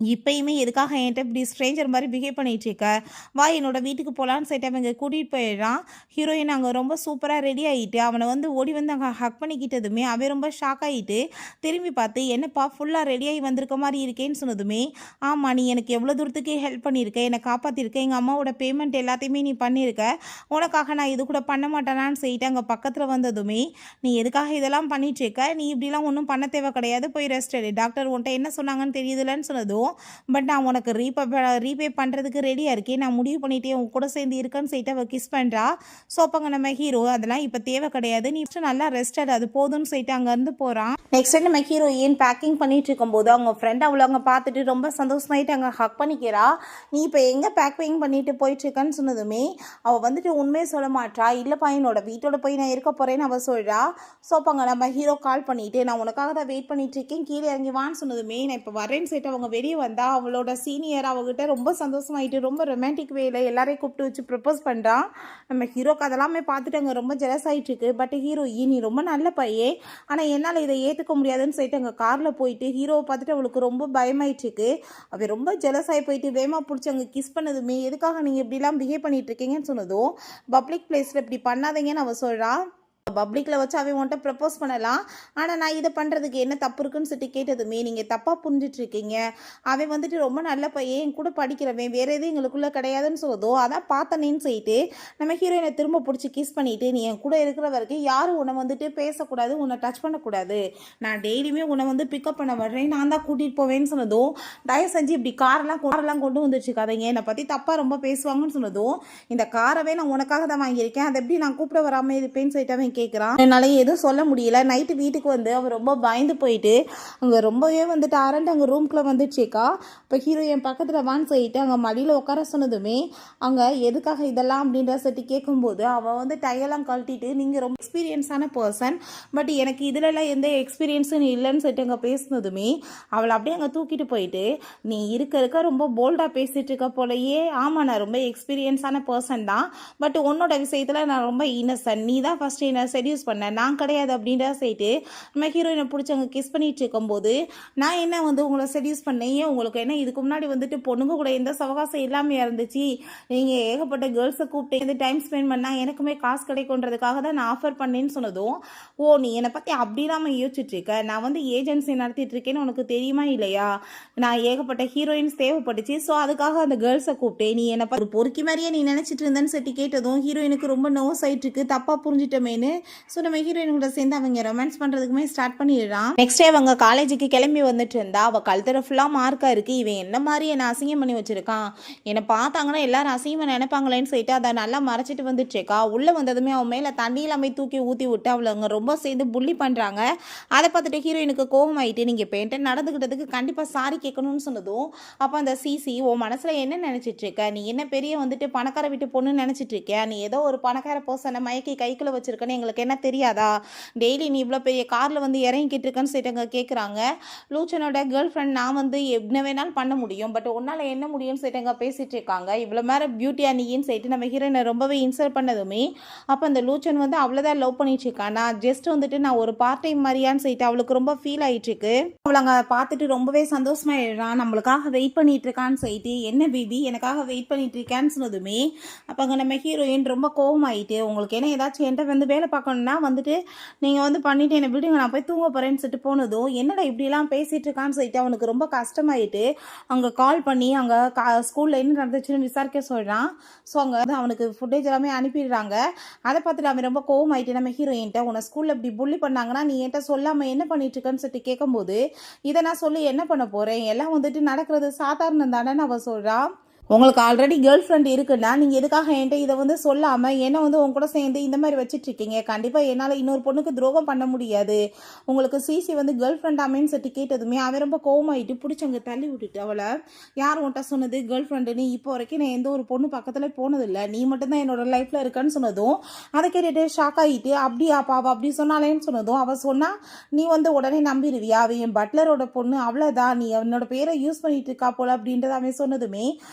இப்பயுமே எதுக்காக என்கிட்ட இப்படி ஸ்ட்ரேஞ்சர் மாதிரி பிஹேவ் பண்ணிட்டு இருக்க, வா என்னோட வீட்டுக்கு போகலான்னு சொல்லிட்டு அவங்க கூட்டிகிட்டு போயிடுறான். ஹீரோயின் அங்கே ரொம்ப சூப்பராக ரெடி ஆகிட்டு அவனை வந்து ஓடி வந்து அங்கே ஹக் பண்ணிக்கிட்டதுமே அவன் ரொம்ப ஷாக் ஆகிட்டு திரும்பி பார்த்து, என்னப்பா ஃபுல்லாக ரெடியாகி வந்திருக்க மாதிரி இருக்கேன்னு சொன்னதுமே, ஆமாம் நீ எனக்கு எவ்வளோ தூரத்துக்கு ஹெல்ப் பண்ணியிருக்க, என்னை காப்பாற்றிருக்க, எங்கள் அம்மாவோட பேமெண்ட் எல்லாத்தையுமே நீ பண்ணியிருக்க, உனக்காக நான் இது கூட பண்ண மாட்டேனான்னு சொல்லிட்டு அங்கே பக்கத்தில் வந்ததுமே, நீ எதுக்காக இதெல்லாம் பண்ணிட்டு இருக்க, நீ இப்படிலாம் ஒன்றும் பண்ண தேவை கிடையாது, போய் ரெஸ்ட் எடு, டாக்டர் உன்ட்ட என்ன சொன்னாங்கன்னு தெரியுதுலன்னு சொன்னதும், பட் நான் உனக்கு ரீபே பண்ணுறதுக்கு ரெடியாக இருக்கேன், நான் முடிவு பண்ணிட்டே உன் கூட சேர்ந்து இருக்கேன்னு சொல்லிட்டு அவள் கிஸ் பண்ணுறா. ஸோ அப்போங்க நம்ம ஹீரோ அதெல்லாம் இப்போ தேவை கிடையாது, நீ நல்லா ரெஸ்ட் எடு, அது போதும்னு சொல்லிட்டு அங்கேருந்து போகிறான். நெக்ஸ்ட் நம்ம ஹீரோயின் பேக்கிங் பண்ணிட்டு இருக்கும்போது அவங்க ஃப்ரெண்ட் அவளை அங்கே பார்த்துட்டு ரொம்ப சந்தோஷமாயிட்டு அங்கே ஹக் பண்ணிக்கிறா. நீ இப்போ எங்கே பேக்கிங் பண்ணிட்டு போயிட்டுருக்கன்னு சொன்னதுமே அவள் வந்துட்டு உண்மையை சொல்ல மாட்டா. இல்லைப்பா என்னோட வீட்டோட போய் நான் இருக்க போகிறேன்னு அவள் சொல்கிறா. ஸோ அப்போங்க நம்ம ஹீரோ கால் பண்ணிவிட்டு, நான் உனக்காக தான் வெயிட் பண்ணிட்டு இருக்கேன், கீழே இறங்கி வான்னு சொன்னதுமே, நான் இப்போ வரேன்னு சொல்லிட்டு அவங்க வெளியே வந்தா. அவளோட சீனியர் அவகிட்ட ரொம்ப சந்தோஷமாயிட்டு ரொம்ப ரொமான்டிக் வேல எல்லாரையும் கூப்பிட்டு வச்சு ப்ரப்போஸ் பண்ணுறான். நம்ம ஹீரோக்கு அதெல்லாமே பார்த்துட்டு அங்கே ரொம்ப ஜெலஸ் ஆகிட்டு இருக்கு. பட் ஹீரோ நீ ரொம்ப நல்ல பையே, ஆனால் என்னால் இதை ஏற்றுக்க முடியாதுன்னு சொல்லிட்டு அங்கே காரில் போயிட்டு ஹீரோவை பார்த்துட்டு அவளுக்கு ரொம்ப பயமாயிட்டுருக்கு. அவள் ரொம்ப ஜெலஸ் ஆகி போயிட்டு வேமா பிடிச்சி அங்கே கிஸ் பண்ணதுமே, எதுக்காக நீங்கள் இப்படிலாம் பிஹேவ் பண்ணிட்டு இருக்கீங்கன்னு சொன்னதும், பப்ளிக் பிளேஸில் இப்படி பண்ணாதீங்கன்னு அவள் சொல்கிறா. பப்ளிக்கில் வச்சு அவன் உன்ட்ட ப்ரப்போஸ் பண்ணலாம், ஆனால் நான் இதை பண்ணுறதுக்கு என்ன தப்பு இருக்குன்னு சொல்லிட்டு கேட்டதுமே, நீங்கள் தப்பாக புரிஞ்சிட்ருக்கீங்க, அவன் வந்துட்டு ரொம்ப நல்ல பையன், என் கூட படிக்கிறவன், வேறு எதுவும் எங்களுக்குள்ளே கிடையாதுன்னு சொல்லுதோ, அதான் பார்த்தனேன்னு சொல்லிட்டு நம்ம ஹீரோயினை திரும்ப பிடிச்சி கிஸ் பண்ணிவிட்டு, நீ என் கூட இருக்கிற வரைக்கும் யாரும் உன்னை வந்துட்டு பேசக்கூடாது, உன்னை டச் பண்ணக்கூடாது, நான் டெய்லியுமே உன்னை வந்து பிக்கப் பண்ண வர்றேன், நான் தான் கூட்டிகிட்டு போவேன்னு சொன்னதும், தயவு செஞ்சு இப்படி காரெல்லாம் கொண்டு வந்துருச்சுக்காதீங்க, என்னை பற்றி தப்பாக ரொம்ப பேசுவாங்கன்னு சொன்னதும், இந்த காரவே நான் உனக்காக தான் வாங்கியிருக்கேன், அதை எப்படி நான் கூப்பிட வராமல் இருப்பேன்னு சொல்லிட்டு அவன் கேட்குறான். என்னால் எதுவும் சொல்ல முடியல. நைட்டு வீட்டுக்கு வந்து அவர் ரொம்ப பயந்து போயிட்டு அங்கே ரொம்பவே வந்துட்டு அரண்டு அங்கே ரூம்குள்ளே வந்துடுச்சேக்கா. இப்போ ஹீரோ என் பக்கத்தில் வான்னு சொல்லிட்டு அங்கே மடியில் உட்கார சொன்னதுமே அங்கே எதுக்காக இதெல்லாம் அப்படின்ற சொல்லிட்டு கேட்கும்போது அவள் வந்து டையெல்லாம் கழட்டிட்டு, நீங்கள் ரொம்ப எக்ஸ்பீரியன்ஸான பர்சன், பட் எனக்கு இதிலெல்லாம் எந்த எக்ஸ்பீரியன்ஸும் இல்லைன்னு சொல்லிட்டு அங்கே பேசினதுமே அவளை அப்படியே அங்கே தூக்கிட்டு போயிட்டு, நீ இருக்க ரொம்ப போல்டாக பேசிகிட்டு இருக்க போலையே, ஆமாம் நான் ரொம்ப எக்ஸ்பீரியன்ஸான பர்சன் தான், பட் உன்னோட விஷயத்தில் நான் ரொம்ப இன்னசென்ட், நீ தான் ஃபஸ்ட்டு என்ன செடியூஸ் பண்ணேன், நான் கிடையாது அப்படின்ற சொல்லிட்டு நம்ம ஹீரோயினை பிடிச்சி அங்கே கிஸ் பண்ணிட்டு இருக்கும்போது, நான் என்ன வந்து உங்களை செடியூஸ் பண்ணேன், ஏன் உங்களுக்கு என்ன இதுக்கு முன்னாடி வந்துட்டு பொண்ணுங்க கூட எந்த சவகாசம் இல்லாமல் இருந்துச்சு, நீங்கள் ஏகப்பட்ட கேர்ள்ஸை கூப்பிட்டு வந்து டைம் ஸ்பெண்ட் பண்ணால் எனக்குமே காசு கிடைக்குன்றதுக்காக தான் நான் ஆஃபர் பண்ணேன்னு சொன்னதும், ஓ நீ என்னை பற்றி அப்படி இல்லாமல் யோசிச்சுட்ருக்க, நான் வந்து ஏஜென்சி நடத்திட்டு இருக்கேன்னு உனக்கு தெரியுமா இல்லையா, நான் ஏகப்பட்ட ஹீரோயின்ஸ் தேவைப்பட்டுச்சு, ஸோ அதுக்காக அந்த கேர்ள்ஸை கூப்பிட்டேன், நீ என்னை ஒரு பொறுக்கி மாதிரியே நீ நினச்சிட்டு இருந்தேன்னு சொல்லி கேட்டதும் ஹீரோயினுக்கு ரொம்ப நோஸ் ஆயிட்டு இருக்கு, தப்பாக புரிஞ்சிட்டமேனு. ஸோ நம்ம ஹீரோயின் கூட சேர்ந்து அவங்க ரொமான்ஸ் பண்ணுறதுக்குமே ஸ்டார்ட் பண்ணிடுறான். நெக்ஸ்ட் டே அவங்க காலேஜுக்கு கிளம்பி வந்துட்டு இருந்தா. அவள் கழுத்துல ஃபுல்லாக மார்க்காக இருக்குது, இவன் என்ன மாதிரி என்னை அசிங்கம் பண்ணி வச்சுருக்கான், என்னை பார்த்தாங்கன்னா எல்லாரும் அசிங்கமாக நினைப்பாங்களேன்னு சொல்லிட்டு அதை நல்லா மறைச்சிட்டு வந்துட்டுருக்கா. உள்ளே வந்ததுமே அவன் மேலே தண்ணியில் போய் தூக்கி ஊற்றி விட்டு அவளை அங்கே ரொம்ப சேர்ந்து புள்ளி பண்ணுறாங்க. அதை பார்த்துட்டு ஹீரோயினுக்கு கோபம் ஆகிட்டு, நீங்கள் இப்போ என்கிட்ட நடந்துக்கிட்டதுக்கு கண்டிப்பாக சாரி கேட்கணும்னு சொன்னதும், அப்போ அந்த சிசி உன் மனசில் என்ன நினச்சிட்ருக்க, நீ என்ன பெரிய வந்துட்டு பணக்கார வீட்டு பொண்ணுன்னு நினச்சிட்ருக்கியா, நீ ஏதோ ஒரு பணக்கார பர்சனை மயக்கி கைக்குள்ளே வச்சுருக்கேன்னு எங்களுக்கு என்ன தெரியாதா, டெய்லி நீ இவ்வளோ பெரிய காரில் வந்து இறங்கிக்கிட்டு இருக்கேன்னு சொல்லிட்டு கேட்குறாங்க. லூச்சனோட கேர்ள் ஃப்ரெண்ட் நான் வந்து என்ன வேணாலும் பண்ண முடியும், பட் உன்னால் என்ன முடியும்னு சொல்லிட்டு பேசிகிட்டு இருக்காங்க. இவ்வளோ மேலே பியூட்டியா நீன்னு சொல்லிட்டு நம்ம ஹீரோயினை ரொம்பவே இன்சல்ட் பண்ணதுமே, அப்போ அந்த லூச்சன் வந்து அவ்வளோதான் லவ் பண்ணிட்டு இருக்கான், நான் ஜஸ்ட் வந்துட்டு நான் ஒரு பார்ட் டைம் மாதிரியான்னு சொல்லிட்டு அவளுக்கு ரொம்ப ஃபீல் ஆகிட்டு இருக்கு. அவளை அங்கே பார்த்துட்டு ரொம்பவே சந்தோஷமாயிடுறான், நம்மளுக்காக வெயிட் பண்ணிட்டு இருக்கான்னு சொல்லிட்டு, என்ன பேபி எனக்காக வெயிட் பண்ணிட்டு இருக்கான்னு சொன்னதுமே அப்போ அங்கே நம்ம ஹீரோயின் ரொம்ப கோவமாயிட்டு, உங்களுக்கு என்ன ஏதாச்சும் என்கிட்ட வந்து வேலை பார்க்கணுன்னா வந்துட்டு நீங்கள் வந்து பண்ணிவிட்டு என்னை விடுங்க, நான் போய் தூங்க போகிறேன்னு சொல்லிட்டு போனதும், என்னடா இப்படிலாம் பேசிகிட்டு இருக்கான்னு சொல்லிட்டு அவனுக்கு ரொம்ப கஷ்டமாயிட்டு அங்கே கால் பண்ணி அங்கே ஸ்கூலில் என்ன நடந்துச்சுன்னு விசாரிக்க சொல்கிறான். ஸோ அங்கே வந்து அவனுக்கு ஃபுட்டேஜ் எல்லாமே அனுப்பிடுறாங்க. அதை பார்த்துட்டு அவன் ரொம்ப கோவமாயிட்டு நம்ம ஹீரோயின்ட்ட, உன்னை ஸ்கூலில் இப்படி புள்ளி பண்ணாங்கன்னா நீ என்கிட்ட சொல்லாமல் என்ன பண்ணிட்டுருக்கன்னு சொல்லிட்டு கேட்கும்போது, இதை நான் சொல்லி என்ன பண்ண போகிறேன், எல்லாம் வந்துட்டு நடக்கிறது சாதாரணம் தானேன்னு அவள் சொல்கிறான். உங்களுக்கு ஆல்ரெடி கேர்ள் ஃப்ரெண்ட் இருக்குன்னா நீங்கள் எதுக்காக என்கிட்ட இதை வந்து சொல்லாமல் என்ன வந்து உங்க கூட சேர்ந்து இந்த மாதிரி வச்சிட்ருக்கீங்க? கண்டிப்பாக என்னால் இன்னொரு பொண்ணுக்கு துரோகம் பண்ண முடியாது. உங்களுக்கு சிசி வந்து கேர்ள் ஃப்ரெண்ட் அமைன்னு சொல்லிட்டு கேட்டதுமே அவன் ரொம்ப கோவமாயிட்டு பிடிச்சவங்க தள்ளி விட்டுட்டு அவளை, யார் உன்ட்ட சொன்னது கேர்ள் ஃப்ரெண்டுன்னு? இப்போ வரைக்கும் நான் எந்த ஒரு பொண்ணு பக்கத்தில் போனதில்லை, நீ மட்டும்தான் என்னோட லைஃப்பில் இருக்கான்னு சொன்னதும் அதை கேட்டுட்டு ஷாக் ஆகிட்டு, அப்படியா பாவா அப்படி சொன்னாலேன்னு சொன்னதும் அவள் சொன்னா, நீ வந்து உடனே நம்பிடுவியா? அவன் என் பட்லரோட பொண்ணு, அவ்வளோதான், நீ அவனோட பேரை யூஸ் பண்ணிட்டு இருக்கா போல அப்படின்றத அவன் சொன்னதுமே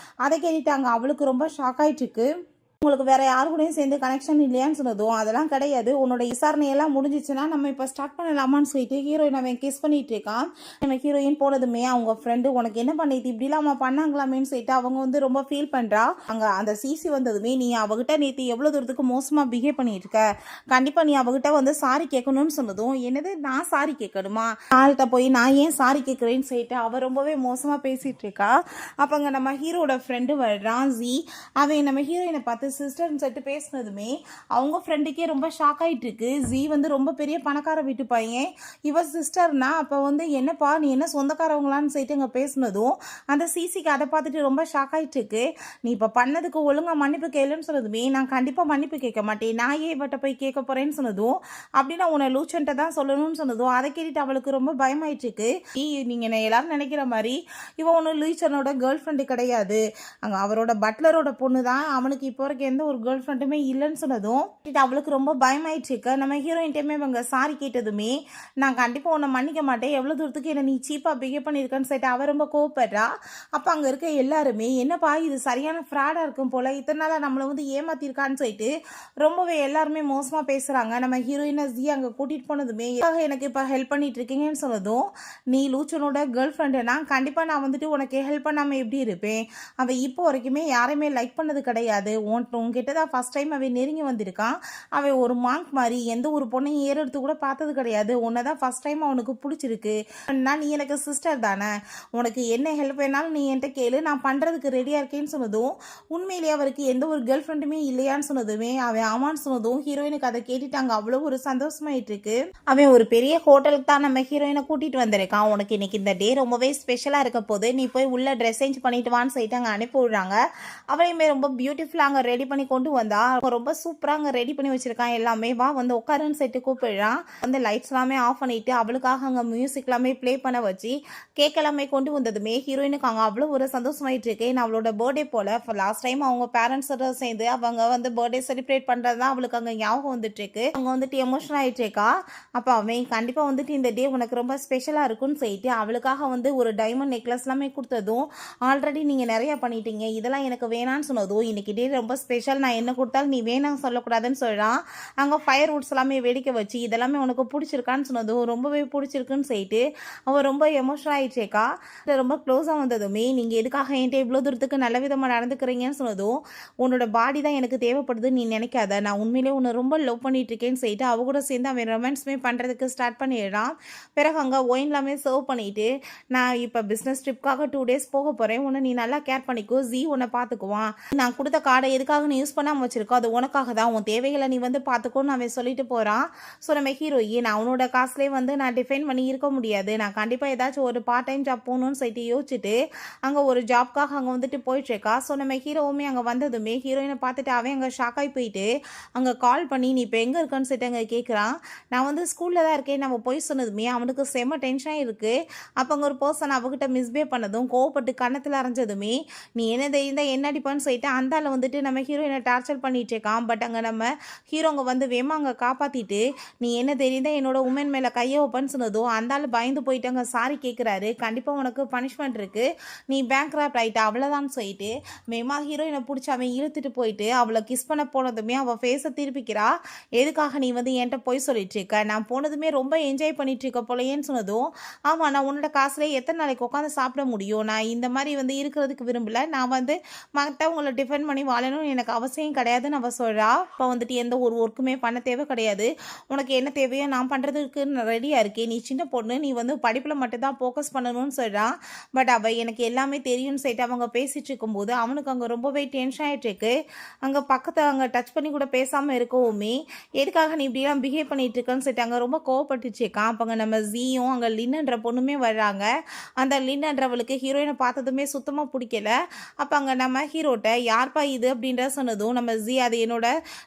அதை கேட்டுட்டாங்க. அவளுக்கு ரொம்ப ஷாக் ஆயிட்டுருக்கு. உங்களுக்கு வேற யாரு கூடயும் சேர்ந்து கனெக்ஷன் இல்லையான்னு சொன்னதும், அதெல்லாம் கிடையாது, உன்னோட விசாரணையெல்லாம் முடிஞ்சிச்சுன்னா நம்ம இப்போ ஸ்டார்ட் பண்ணலாமான்னு சொல்லிட்டு ஹீரோயின் அவன் கிஸ் பண்ணிட்டு இருக்கான். நம்ம ஹீரோயின் போனதுமே அவங்க ஃப்ரெண்டு, உனக்கு என்ன பண்ணிட்டு இப்படிலாம் பண்ணாங்களாமேன்னு சொல்லிட்டு அவங்க வந்து ரொம்ப ஃபீல் பண்ணுறா. அங்கே அந்த சிசி வந்ததுமே, நீ அவகிட்ட நேற்று எவ்வளோ தூரத்துக்கு மோசமாக பிஹேவ் பண்ணிட்டு இருக்க, கண்டிப்பாக நீ அவகிட்ட வந்து சாரி கேட்கணும்னு சொன்னதும், என்னது நான் சாரி கேட்கணுமா? ஆள்கிட்ட போய் நான் ஏன் சாரி கேட்குறேன்னு சொல்லிட்டு அவள் ரொம்பவே மோசமாக பேசிகிட்டு இருக்கா. அப்போ அங்கே நம்ம ஹீரோட ஃப்ரெண்டு வர்றான் ஜி. அவன் நம்ம ஹீரோயினை பார்த்து சிஸ்டர்னு சொல்லிட்டு பேசினதுமே அவங்க ஃப்ரெண்டுக்கே ரொம்ப ஷாக் ஆகிட்டு இருக்கு. ஜி வந்து ரொம்ப பெரிய பணக்கார வீட்டு பையன், இவ சிஸ்டர்னா அப்போ வந்து என்னப்பா நீ என்ன சொந்தக்காரவங்களான்னு சொல்லிட்டு இங்கே பேசினதும் அந்த சிசிக்கு அதை பார்த்துட்டு ரொம்ப ஷாக் ஆகிட்டு இருக்கு. நீ இப்போ பண்ணதுக்கு ஒழுங்காக மன்னிப்பு கேளுன்னு சொன்னதுமே, நான் கண்டிப்பாக மன்னிப்பு கேட்க மாட்டேன், நான் ஏன் இவட்ட போய் கேட்க போகிறேன்னு சொன்னதும், அப்படின்னா உன்னை லூச்சன்ட்ட தான் சொல்லணும்னு சொன்னதும் அதை கேட்டுட்டு அவளுக்கு ரொம்ப பயமாயிட்டு இருக்கு. நீங்கள் எல்லாரும் நினைக்கிற மாதிரி இவன் ஒன்று லூச்சனோட கேர்ள் ஃப்ரெண்டு கிடையாது, அங்கே அவரோட பட்லரோட பொண்ணு தான், அவனுக்கு இப்போ வரைக்கும் எந்த ஒரு கேர்ள் ஃப்ரெண்டுமே இல்லைன்னு சொன்னதும் அவளுக்கு ரொம்ப பயமாயிடுச்சு. நம்ம ஹீரோயின்டையுமே இவங்க சாரி கேட்டதுமே, நான் கண்டிப்பாக உன்னை மன்னிக்க மாட்டேன், எவ்வளோ தூரத்துக்கு என்ன நீ சீப்பாக பிஹேவ் பண்ணியிருக்கேன்னு சொல்லிட்டு அவள் ரொம்ப கோவப்படுறா. அப்போ அங்கே இருக்க எல்லாருமே, என்னப்பா இது சரியான ஃப்ராடாக இருக்கும் போல், இத்தனை நாளாக நம்மளை வந்து ஏமாத்திருக்கான்னு சொல்லிட்டு ரொம்பவே எல்லாருமே மோசமாக பேசுகிறாங்க. நம்ம ஹீரோயினை ஜி அங்கே கூட்டிகிட்டு போனதுமே, எனக்கு இப்போ ஹெல்ப் பண்ணிட்டு இருக்கீங்கன்னு சொன்னதும், நீ லூச்சனோட கேர்ள் ஃப்ரெண்டுனா கண்டிப்பாக நான் வந்துட்டு உனக்கு ஹெல்ப் பண்ணாமல் எப்படி இருப்பேன்? அவள் இப்போ வரைக்குமே யாரையுமே லைக் பண்ணது கிடையாது, உன்கிட்ட தான் ஃபர்ஸ்ட் டைம் அவன் நெருங்கி வந்திருக்கான். அவன் ஒரு மாங்க் மாதிரி எந்த ஒரு பொண்ணையும் ஏறெடுத்து கூட பார்த்தது கிடையாது, உன்னை தான் ஃபர்ஸ்ட் டைம் அவனுக்கு பிடிச்சிருக்கு. நீ எனக்கு சிஸ்டர் தானே, உனக்கு என்ன ஹெல்ப் வேணாலும் நீ என்கிட்ட கேளு, நான் பண்ணுறதுக்கு ரெடியாக இருக்கேன்னு சொன்னதும், உண்மையிலேயே அவருக்கு எந்த ஒரு கேர்ள் ஃப்ரெண்டுமே இல்லையான்னு சொன்னதுமே அவன் ஆமான்னு சொன்னதும் ஹீரோயினுக்கு அதை கேட்டுட்டாங்க. அவ்வளோ ஒரு சந்தோஷமாயிட்டு இருக்கு. அவன் ஒரு பெரிய ஹோட்டலுக்கு தான் நம்ம ஹீரோயினை கூட்டிகிட்டு வந்திருக்கான். உனக்கு இன்னைக்கு இந்த டே ரொம்பவே ஸ்பெஷலாக இருக்க போது, நீ போய் உள்ள ட்ரெஸ் சேஞ்ச் பண்ணிட்டு வான்னு சொல்லிட்டு அங்கே அனுப்பி விடுறாங்க. அவளையுமே ரொம்ப பியூட்டிஃபுல்லாக அங்கே ரெடி பண்ணி கொண்டு வந்தா, ரொம்ப சூப்பராக அங்கே ரெடி பண்ணி வச்சிருக்கான் எல்லாமே. வா வந்து உட்காருன்னு சொல்லிட்டு கூப்பிடுறான். வந்து லைட்ஸ் எல்லாமே ஆஃப் பண்ணிட்டு அவளுக்காக அங்கே மியூசிக் எல்லாமே ப்ளே பண்ண வச்சு கேக் எல்லாமே கொண்டு வந்ததுமே ஹீரோயினுக்கு அங்கே அவ்வளோ ஒரு சந்தோஷமாயிட்டு இருக்கு. நான் அவளோட பர்த்டே போல லாஸ்ட் டைம் அவங்க பேரண்ட்ஸோட சேர்ந்து அவங்க வந்து பர்த்டே செலிப்ரேட் பண்ணுறது தான் அவளுக்கு அங்கே ஞாபகம் வந்துட்டு இருக்கு. அவங்க வந்துட்டு எமோஷனல் ஆகிட்டு இருக்கா. அப்போ அவன் கண்டிப்பாக வந்துட்டு இந்த டே உனக்கு ரொம்ப ஸ்பெஷலாக இருக்குன்னு சொல்லிட்டு அவளுக்காக வந்து ஒரு டைமண்ட் நெக்லஸ் எல்லாமே கொடுத்ததும், ஆல்ரெடி நீங்கள் நிறையா பண்ணிட்டீங்க, இதெல்லாம் எனக்கு வேணான்னு சொன்னதும், இன்னைக்கு டே ரொம்ப ஸ்பெஷல், நான் என்ன கொடுத்தாலும் நீ வேணாம் சொல்லக்கூடாதுன்னு சொல்கிறான். அங்கே ஃபயர் வுட்ஸ் எல்லாமே வெடிக்க வச்சு இதெல்லாமே உனக்கு பிடிச்சிருக்கான்னு சொன்னதும் ரொம்பவே பிடிச்சிருக்குன்னு சொல்லிட்டு அவள் ரொம்ப எமோஷனல் ஆகிடுச்சேக்கா. ரொம்ப க்ளோஸாக வந்ததுமே, நீங்கள் எதுக்காக என்கிட்ட இவ்வளோ தூரத்துக்கு நல்ல விதமாக நடந்துக்கிறீங்கன்னு சொன்னதும், உன்னோட பாடி தான் எனக்கு தேவைப்படுதுன்னு நீ நினைக்காத, நான் உண்மையிலே உன்னை ரொம்ப லவ் பண்ணிட்டு இருக்கேன்னு சொல்லிட்டு அவ கூட சேர்ந்து அவன் ரொமான்ஸுமே பண்ணுறதுக்கு ஸ்டார்ட் பண்ணிடுறான். பிறகு அங்கே ஒயின் எல்லாமே சர்வ் பண்ணிட்டு, நான் இப்போ பிஸ்னஸ் ட்ரிப்காக 2 days போக போகிறேன், உன்னை நீ நல்லா கேர் பண்ணிக்கோ, ஜி உன்னை பார்த்துக்குவான், நான் கொடுத்த கார்டை எதுக்காக நீ யூஸ் பண்ணாமல் வச்சிருக்கோ அது உனக்காக தான், உன் தேவைகளை நீ வந்து பார்த்துக்கோன்னு அவன் சொல்லிட்டு போகிறான். ஸோ நம்ம ஹீரோயின், அவனோட காசுலேயே வந்து நான் டிஃபைன் பண்ணி இருக்க முடியாது, நான் கண்டிப்பாக ஏதாச்சும் ஒரு பார்ட் டைம் ஜாப் போகணும்னு சொல்லிட்டு யோசிச்சுட்டு அங்கே ஒரு ஜாப்காக அங்கே வந்துட்டு போயிட்டுருக்கா. ஸோ நம்ம ஹீரோவுமே அங்கே வந்ததுமே ஹீரோயினை பார்த்துட்டு அவன் அங்கே ஷாக் ஆகி போயிட்டு அங்கே கால் பண்ணி, நீ இப்போ எங்கே இருக்கன்னு சொல்லிட்டு அங்கே கேட்குறான். நான் வந்து ஸ்கூலில் தான் இருக்கேன் நம்ம போய் சொன்னதுமே அவனுக்கு செம்ம டென்ஷனாக இருக்குது. அப்போ அங்கே ஒரு பர்சன் அவகிட்ட மிஸ்பிஹேவ் பண்ணதும் கோவப்பட்டு கன்னத்தில் அரைஞ்சதுமே, நீ என்ன தெரிந்தால் என்ன அடிப்பான்னு சொல்லிட்டு அந்தால வந்துட்டு நம்ம ஹீரோயினை டார்ச்சர் பண்ணிட்டு இருக்கான். பட் அங்கே நம்ம ஹீரோங்க வந்து வேமா அங்கே காப்பாற்றிட்டு, நீ என்ன தெரிந்தால் என்னோட உமன் மேலே கையை வைப்பன்னு சொன்னதும் அந்தால பயந்து போயிட்டு அங்கே சாரி கேட்குறாரு. கண்டிப்பாக உனக்கு பனிஷ்மெண்ட் இருக்குது, நீ பேங்க்ராப்ட் ஆகிட்ட அவ்வளோதான் சொல்லிட்டு வேமா ஹீரோயினை பிடிச்சி அவன் இழுத்துட்டு போயிட்டு அவளை கிஸ் பண்ண போனதுமே அவள் ஃபேஸை திருப்பிக்கிறா. எதுக்காக நீ வந்து என்கிட்ட போய் சொல்லிட்டு இருக்க, நான் போனதுமே ரொம்ப என்ஜாய் பண்ணிட்டு இருக்க போலையேன்னு சொன்னதும், ஆமாம் நான் உன்னோட காசுலேயே எத்தனை நாளைக்கு உட்காந்து சாப்பிட முடியும், நான் இந்த மாதிரி வந்து இருக்கிறதுக்கு விரும்பல, நான் வந்து மற்றவங்களை டிஃபெண்ட் பண்ணி வாழணும்னு எனக்கு அவசியம் கிடையாதுன்னு அவள் சொல்கிறா. இப்போ வந்துட்டு எந்த ஒரு ஒர்க்குமே பண்ண தேவை கிடையாது, உனக்கு என்ன தேவையோ நான் பண்ணுறதுக்கு ரெடியாக இருக்கேன், நீ சின்ன பொண்ணு, நீ வந்து படிப்பில் மட்டும்தான் ஃபோக்கஸ் பண்ணணும்னு சொல்கிறான். பட் அவள் எனக்கு எல்லாமே தெரியும்னு சொல்லிட்டு அவங்க பேசிகிட்டு இருக்கும்போது அவனுக்கு அங்கே ரொம்பவே டென்ஷன் ஆகிட்டு இருக்கு. அங்கே பக்கத்தில் அங்கே டச் பண்ணி கூட பேசாமல் இருக்கவுமே எதுக்காக நீ இப்படிலாம் பிஹேவ் பண்ணிட்டு இருக்கன்னு சொல்லிட்டு அங்கே ரொம்ப கோவப்பட்டுச்சுக்கான். அப்போ அங்கே நம்ம ஜீயும் அங்கே லின்னுன்ற பொண்ணுமே வர்றாங்க. அந்த லின்னுன்றவளுக்கு ஹீரோயினை பார்த்ததுமே சுத்தமாக பிடிக்கல. அப்போ அங்கே நம்ம ஹீரோட்ட யார்ப்பா இது அப்படின்ற சொன்னதும் நம்ம ஜி அது என்னோட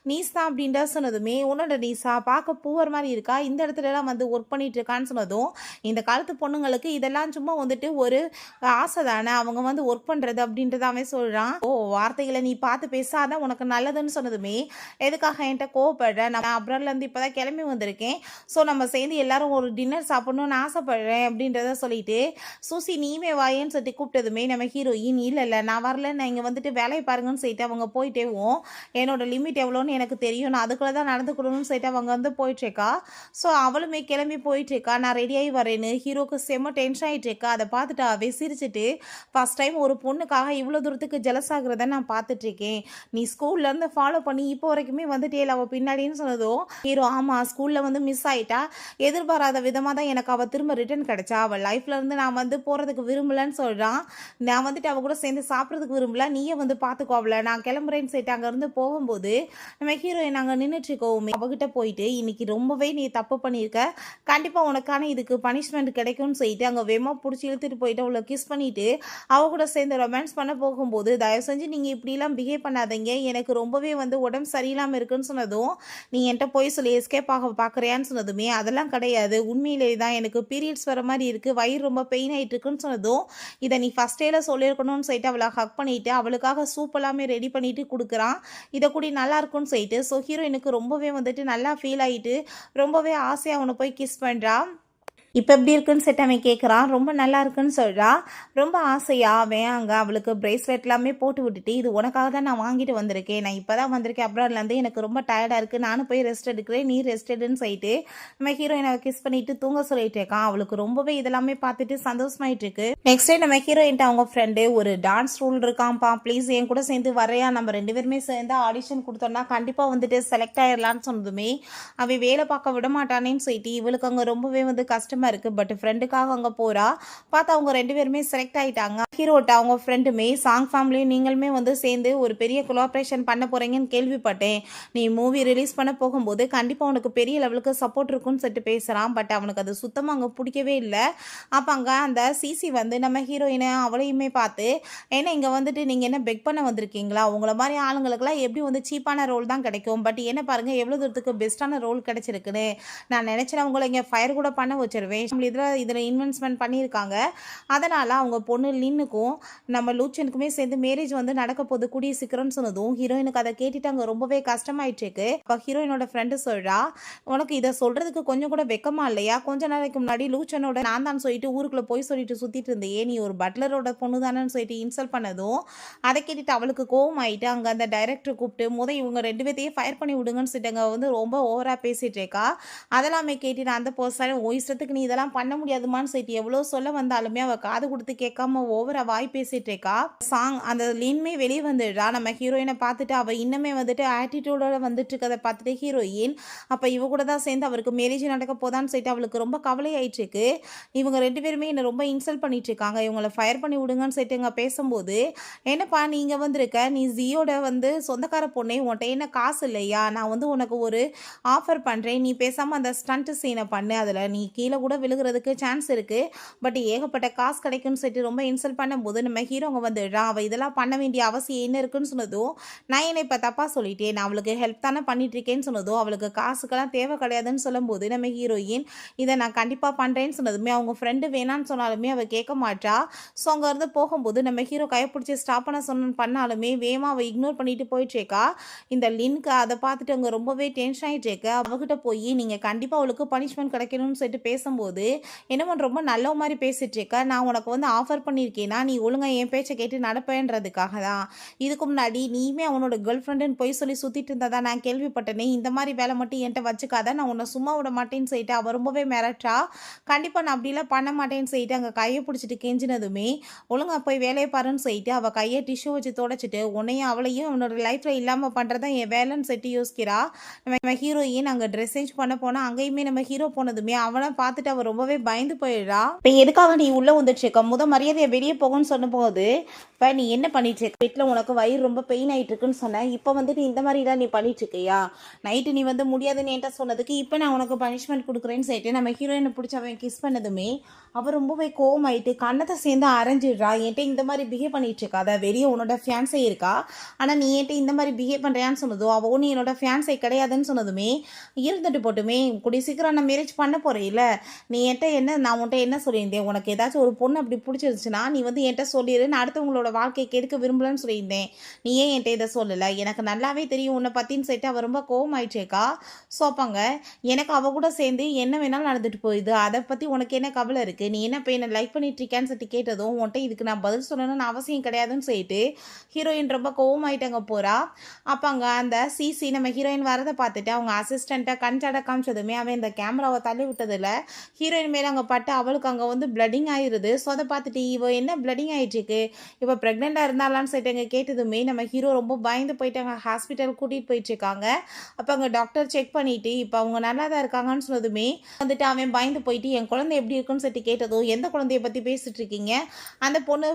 நீஸ் தான் அப்படின்ற சொன்னதுமே, உன்னோட நீஸா பார்க்க பூவர் மாதிரி இருக்கா, இந்த இடத்துலலாம் வந்து ஒர்க் பண்ணிட்டு இருக்கான்னு சொன்னதும், இந்த காலத்து பொண்ணுங்களுக்கு இதெல்லாம் சும்மா வந்துட்டு ஒரு ஆசை தானே, அவங்க வந்து ஒர்க் பண்ணுறது அப்படின்றதாவே சொல்கிறான். ஓ வார்த்தைகளை நீ பார்த்து பேசாதான் உனக்கு நல்லதுன்னு சொன்னதுமே, எதுக்காக என்கிட்ட கோவப்படுறேன், நான் அப்ராட்லேருந்து இப்போ தான் கிளம்பி வந்திருக்கேன், ஸோ நம்ம சேர்ந்து எல்லாரும் ஒரு டின்னர் சாப்பிட்ணுன்னு ஆசைப்படுறேன் அப்படின்றத சொல்லிட்டு, சூசி நீமே வாயேன்னு சொல்லிட்டு கூப்பிட்டதுமே நம்ம ஹீரோயின் இல்லை இல்லை நான் வரல, நான் இங்கே வந்துட்டு வேலையை பாருங்கன்னு சொல்லிட்டு அவங்க போயிட்டேவும், என்னோட லிமிட் எவ்வளோன்னு எனக்கு தெரியும், நான் அதுக்குள்ளே தான் நடந்துக்கணும்னு சொல்லிட்டு அவங்க வந்து போயிட்டுருக்கா. ஸோ அவளுமே கிளம்பி போயிட்டுருக்கா. நான் ரெடியாகி வரேன்னு ஹீரோக்கு செம்ம டென்ஷன் ஆகிட்டு இருக்கா. அதை பார்த்துட்டு அவ சிரிச்சிட்டு, ஃபர்ஸ்ட் டைம் ஒரு பொண்ணுக்காக இவ்வளோ தூரத்துக்கு ஜெலஸ் ஆகுறத நான் பார்த்துட்ருக்கேன், நீ ஸ்கூல்லேருந்து ஃபாலோ பண்ணி இப்போ வரைக்குமே வந்துட்டே அவள் பின்னாடின்னு சொன்னதும் ஹீரோ ஆமாம் ஸ்கூலில் வந்து மிஸ் ஆகிட்டா, எதிர்பாராத விதமாக தான் எனக்கு அவள் திரும்ப ரிட்டர்ன் கிடச்சா, அவள் லைஃப்லேருந்து நான் வந்து போகிறதுக்கு விரும்பலன்னு சொல்கிறான். நான் வந்துட்டு அவள் கூட சேர்ந்து சாப்பிட்றதுக்கு விரும்பல, நீயே வந்து பார்த்துக்கோ அவளை, நான் கிளம்புறேன்னு சொல்லிட்டு அங்கேருந்து போகும்போது நம்ம ஹீரோயின் அங்கே நின்றுட்டுருக்கோமே அவகிட்ட போயிட்டு, இன்னைக்கு ரொம்பவே நீ தப்பு பண்ணியிருக்க, கண்டிப்பாக உனக்கான இதுக்கு பனிஷ்மெண்ட் கிடைக்கும்னு சொல்லிட்டு அங்கே வேமா பிடிச்சி இழுத்துட்டு போயிட்டு அவளை கிஸ் பண்ணிவிட்டு அவ கூட சேர்ந்து ரொமான்ஸ் பண்ண போகும்போது, தயவு செஞ்சு நீங்கள் இப்படிலாம் பிஹேவ் பண்ணாதீங்க, எனக்கு ரொம்பவே வந்து உடம்பு சரியில்லாமல் இருக்குன்னு சொன்னதும், நீ என்கிட்ட போய் சொல்லி எஸ்கேப் ஆக பார்க்குறியான்னு சொன்னதுமே, அதெல்லாம் கிடையாது, உண்மையிலே தான் எனக்கு பீரியட்ஸ் வர மாதிரி இருக்குது, வயிறு ரொம்ப பெயின் ஆகிட்டு இருக்குன்னு சொன்னதும், இதை நீ ஃபஸ்ட் டேல சொல்லியிருக்கணும்னு சொல்லிட்டு அவளை ஹக் பண்ணிவிட்டு அவளுக்காக சூப் எல்லாமே ரெடி பண்ணிட்டு கொடுக்குறான். இதை கூடி நல்லா இருக்கும்னு சொல்லிட்டு ஸோ ஹீரோயினுக்கு ரொம்பவே வந்துட்டு நல்லா ஃபீல் ஆகிட்டு ரொம்பவே ஆசையாக அவனை போய் கிஸ் பண்ணுறான். இப்போ எப்படி இருக்குன்னு சொல்லிட்டு அவன் கேட்குறான். ரொம்ப நல்லா இருக்குன்னு சொல்கிறா. ரொம்ப ஆசையாக அவன் அங்கே அவளுக்கு பிரேஸ்லெட் எல்லாமே போட்டு விட்டுட்டு, இது உனக்காக தான் நான் வாங்கிட்டு வந்திருக்கேன், நான் இப்போ தான் வந்திருக்கேன் அப்ராட்லேருந்து, எனக்கு ரொம்ப டயர்டாக இருக்குது, நானும் போய் ரெஸ்ட் எடுக்கிறேன், நீ ரெஸ்ட் எடுன்னு சொல்லிட்டு நம்ம ஹீரோயினை கிஸ் பண்ணிட்டு தூங்க சொல்லிட்டு இருக்கான். அவளுக்கு ரொம்பவே இதெல்லாமே பார்த்துட்டு சந்தோஷமாயிட்டு இருக்கு. நெக்ஸ்ட் டே நம்ம ஹீரோயின்ட்டு அவங்க ஃப்ரெண்டு ஒரு டான்ஸ் ரூல் இருக்கான்ப்பா, ப்ளீஸ் என் கூட சேர்ந்து வரையா, நம்ம 2 பேருமே சேர்ந்து ஆடிஷன் கொடுத்தோம்னா கண்டிப்பாக வந்துட்டு செலக்ட் ஆயிடலான்னு சொன்னதுமே அவன் வேலை பார்க்க விட மாட்டானேன்னு சொல்லிட்டு இவளுக்கு அங்கே ரொம்பவே வந்து கஷ்டமாக இருக்கு. பட் ஃப்ரெண்டுக்காக அங்கே போகிறா. பார்த்தா அவங்க 2 பேருமே செலக்ட் ஆகிட்டாங்க. ஹீரோட்ட அவங்க ஃப்ரெண்டுமே சாங் ஃபேமிலியும் நீங்களுமே வந்து சேர்ந்து ஒரு பெரிய கொலாபரேஷன் பண்ண போகிறீங்கன்னு கேள்விப்பட்டேன், நீ மூவி ரிலீஸ் பண்ண போகும்போது கண்டிப்பாக உனக்கு பெரிய லெவலுக்கு சப்போர்ட் இருக்குன்னு சொல்லிட்டு பேசுகிறான். பட் அவனுக்கு அது சுத்தமாக அங்கே பிடிக்கவே இல்லை. அப்போ அங்கே அந்த சிசி வந்து நம்ம ஹீரோயினை அவளையுமே பார்த்து, ஏன்னா இங்கே வந்துட்டு நீங்கள் என்ன பெக் பண்ண வந்திருக்கீங்களா, உங்களை மாதிரி ஆளுங்களுக்குலாம் எப்படி வந்து சீப்பான ரோல் தான் கிடைக்கும், பட் என்ன பாருங்கள் எவ்வளோ தூரத்துக்கு பெஸ்ட்டான ரோல் கிடைச்சிருக்குன்னு, நான் நினச்சேன் அவங்கள இங்கே ஃபயர் கூட பண்ண வச்சிருவேன், இதில் இன்வெஸ்ட்மெண்ட் பண்ணியிருக்காங்க, அதனால் அவங்க பொண்ணு லின்னுக்கும் நம்ம லூச்சனுக்குமே சேர்ந்து மேரேஜ் வந்து நடக்க போது கூடிய சீக்கிரம்னு சொன்னதும் ஹீரோயினுக்கு அதை கேட்டுட்டு அங்கே ரொம்பவே கஷ்டமாயிட்டு இருக்கு. அப்போ ஹீரோயினோட ஃப்ரெண்டு சொல்கிறா, உனக்கு இதை சொல்கிறதுக்கு கொஞ்சம் கூட வெக்கமா இல்லையா, கொஞ்ச நாளைக்கு முன்னாடி லூச்சனோட நான் தான் சொல்லிட்டு ஊருக்குள்ளே போய் சொல்லிட்டு சுற்றிட்டு இருந்தே, நீ ஒரு பட்லரோட பொண்ணு தானேன்னு சொல்லிட்டு இன்சல்ட் பண்ணதும் அதை கேட்டுட்டு அவளுக்கு கோவம் ஆகிட்டு அங்கே அந்த டைரக்டர் கூப்பிட்டு இவங்க 2 பேர்த்தையும் ஃபயர் பண்ணி விடுங்கன்னு சொல்லிட்டு அங்கே வந்து ரொம்ப ஓவராக பேசிகிட்டு இருக்கா. அதெல்லாமே கேட்டுட்டு அந்த பர்சன் ஓ இஷ்டத்துக்கு நீ இதெல்லாம் பண்ண முடியாதுமான்னு சொல்லிட்டு எவ்வளோ சொல்ல வந்தாலுமே அவள் காது கொடுத்து கேட்காம ஓவரா வாய் பேசிட்டு இருக்கா. சாங் அந்த லீன்மே வெளியே வந்துடுறா. நம்ம ஹீரோயினை பார்த்துட்டு அவள் இன்னுமே வந்துட்டு ஆட்டிடியூடோட வந்துட்டு இருக்கதை பார்த்துட்டு ஹீரோயின் அப்போ இவ கூட தான் சேர்ந்து அவருக்கு மேரேஜ் நடக்க போதான்னு சொல்லிட்டு அவளுக்கு ரொம்ப கவலை ஆயிட்டு இருக்கு. இவங்க 2 பேருமே என்னை ரொம்ப இன்சல்ட் பண்ணிட்டு இருக்காங்க, இவங்களை ஃபயர் பண்ணி விடுங்கன்னு சொல்லிட்டு இங்கே பேசும்போது, என்னப்பா நீங்கள் வந்திருக்க, நீ ஜியோட வந்து சொந்தக்கார பொண்ணே, உன்கிட்ட என்ன காசு இல்லையா, நான் வந்து உனக்கு ஒரு ஆஃபர் பண்ணுறேன், நீ பேசாமல் அந்த ஸ்டண்ட் சீனை பண்ணு, அதில் நீ கீழே கூட விழுகிறதுக்கு சான்ஸ் இருக்குது, பட் ஏகப்பட்ட காசு கிடைக்குன்னு சொல்லிட்டு ரொம்ப இன்சல்ட் பண்ணும்போது நம்ம ஹீரோங்க வந்துடுறான். அவள் இதெல்லாம் பண்ண வேண்டிய அவசியம் என்ன இருக்குன்னு சொன்னதும், நான் என்ன இப்போ தப்பாக சொல்லிட்டேன், நான் அவளுக்கு ஹெல்ப் தானே பண்ணிட்டுருக்கேன்னு சொன்னதும், அவளுக்கு காசுக்கெல்லாம் தேவை கிடையாதுன்னு சொல்லும்போது நம்ம ஹீரோயின் இதை நான் கண்டிப்பாக பண்ணுறேன்னு சொன்னதுமே அவங்க ஃப்ரெண்டு வேணான்னு சொன்னாலுமே அவள் கேட்க மாட்டா. ஸோ அங்கேருந்து போகும்போது நம்ம ஹீரோ கைப்பிடிச்சி ஸ்டாப் பண்ணாலுமே வேகமாக அவள் இக்னோர் பண்ணிட்டு போயிட்டுருக்கா. இந்த லின்க்கு அதை பார்த்துட்டு அங்கே ரொம்பவே டென்ஷன் ஆகிட்டு இருக்க. அவகிட்ட போய் நீங்கள் கண்டிப்பாக அவளுக்கு பனிஷ்மெண்ட் கிடைக்கணும்னு சொல்லிட்டு பேசும்போது பேசும்போது என்னமோ ரொம்ப நல்ல மாதிரி பேசிட்டு இருக்க, நான் உனக்கு வந்து ஆஃபர் பண்ணியிருக்கேன்னா நீ ஒழுங்கா என் பேச்சை கேட்டு நடப்பேன்றதுக்காக தான். இதுக்கு முன்னாடி நீயுமே அவனோட கேர்ள் ஃப்ரெண்டுன்னு போய் சொல்லி சுத்திட்டு இருந்ததா நான் கேள்விப்பட்டேனே. இந்த மாதிரி வேலை மட்டும் என்கிட்ட வச்சுக்காத, நான் உன்னை சும்மா விட மாட்டேன்னு சொல்லிட்டு அவ ரொம்பவே மிரட்டா. கண்டிப்பா நான் அப்படிலாம் பண்ண மாட்டேன்னு சொல்லிட்டு அங்கே கையை பிடிச்சிட்டு கெஞ்சினதுமே ஒழுங்கா போய் வேலையை பாருன்னு சொல்லிட்டு அவள் கையை டிஷ்யூ வச்சு தொடச்சிட்டு உன்னையும் அவளையும் அவனோட லைஃப்ல இல்லாமல் பண்ணுறதான் என் வேலைன்னு சொல்லிட்டு யோசிக்கிறா. நம்ம ஹீரோயின் அங்கே ட்ரெஸ் சேஞ்ச் பண்ண போனால் அங்கேயுமே நம்ம ஹீரோ போனதுமே அவனை பார்த்துட்டு அவள் ரொம்பவே பயந்து போயிடுறா. இப்போ எதுக்காக நீ உள்ளே வந்துட்டு இருக்க, மரியாதையை வெளியே போகும்னு சொன்ன போது இப்போ நீ என்ன பண்ணிட்டு இருக்க, வீட்டில் உனக்கு வயிறு ரொம்ப பெயின் ஆகிட்டு இருக்குன்னு சொன்னேன், இப்போ வந்துட்டு இந்த மாதிரிலாம் நீ பண்ணிட்டு இருக்கியா, நைட்டு நீ வந்து முடியாதுன்னு என்கிட்ட சொன்னதுக்கு இப்போ நான் உனக்கு பனிஷ்மெண்ட் கொடுக்குறேன்னு சொல்லிட்டு நம்ம ஹீரோயினை பிடிச்ச அவன் கிஸ் பண்ணதுமே அவள் ரொம்பவே கோவமாயிட்டு கண்ணத்தை சேர்ந்து அரைஞ்சிடுறா. என்கிட்ட இந்த மாதிரி பிஹேவ் பண்ணிட்டு இருக்காத, வெளியே உன்னோட ஃபியான்ஸே இருக்கா, ஆனால் நீ என்கிட்ட இந்த மாதிரி பிஹேவ் பண்ணுறியான்னு சொன்னதோ அவள் ஒன்று என்னோட ஃபியான்ஸே கிடையாதுன்னு சொன்னதுமே இருந்துட்டு போட்டுமே கூடிய சீக்கிரம் நான் மேரேஜ் பண்ண போகிறேன், நீ என்கிட்ட என்ன, நான் உன்கிட்ட என்ன சொல்லியிருந்தேன், உனக்கு ஏதாச்சும் ஒரு பொண்ணு அப்படி பிடிச்சிருச்சுன்னா நீ வந்து என்கிட்ட சொல்லிடு, நான் அடுத்தவங்களோட வாழ்க்கையை கெடுக்க விரும்பலன்னு சொல்லியிருந்தேன், நீ ஏன் என்கிட்ட இதை சொல்லலை, எனக்கு நல்லாவே தெரியும் உன்னை பற்றின்னு சொல்லிட்டு அவள் ரொம்ப கோவமாயிடுச்சேக்கா. ஸோ அப்பாங்க எனக்கு அவள் கூட சேர்ந்து என்ன வேணாலும் நடந்துட்டு போயிடுது, அதை பற்றி உனக்கு என்ன கவலை இருக்குது, நீ என்ன இப்போ என்ன லைக் பண்ணிட்டு இருக்கேன்னு சொல்லிட்டு கேட்டதும் உன்கிட்ட இதுக்கு நான் பதில் சொல்லணும்னு அவசியம் கிடையாதுன்னு சொல்லிட்டு ஹீரோயின் ரொம்ப கோவமாயிட்டாங்க போகிறா. அப்பாங்க அந்த சிசி நம்ம ஹீரோயின் வரதை பார்த்துட்டு அவங்க அசிஸ்டண்ட்டை கண்சாட காமிச்சதுமே அவன் இந்த கேமராவை தள்ளி விட்டதில் ஹீரோயின் மேலே அங்கே பட்டு அவளுக்கு அங்கே வந்து பிளட்டிங் ஆயிடுது. ஸோ அதை பார்த்துட்டு இவ என்ன பிளட்டிங் ஆகிட்டுருக்கு, இவ ப்ரெக்னெண்ட்டாக இருந்தாலான்னு சொல்லிட்டு அங்கே கேட்டதுமே நம்ம ஹீரோ ரொம்ப பயந்து போயிட்டாங்க, ஹாஸ்பிட்டல் கூட்டிகிட்டு போயிட்டுருக்காங்க. அப்போ அங்கே டாக்டர் செக் பண்ணிவிட்டு இப்போ அவங்க நல்லா தான் இருக்காங்கன்னு சொன்னதுமே வந்துட்டு அவன் பயந்து போயிட்டு என் குழந்தை எப்படி இருக்குன்னு சொல்லிட்டு கேட்டதும் எந்த குழந்தைய பற்றி பேசிகிட்டு இருக்கீங்க, அந்த பொண்ணு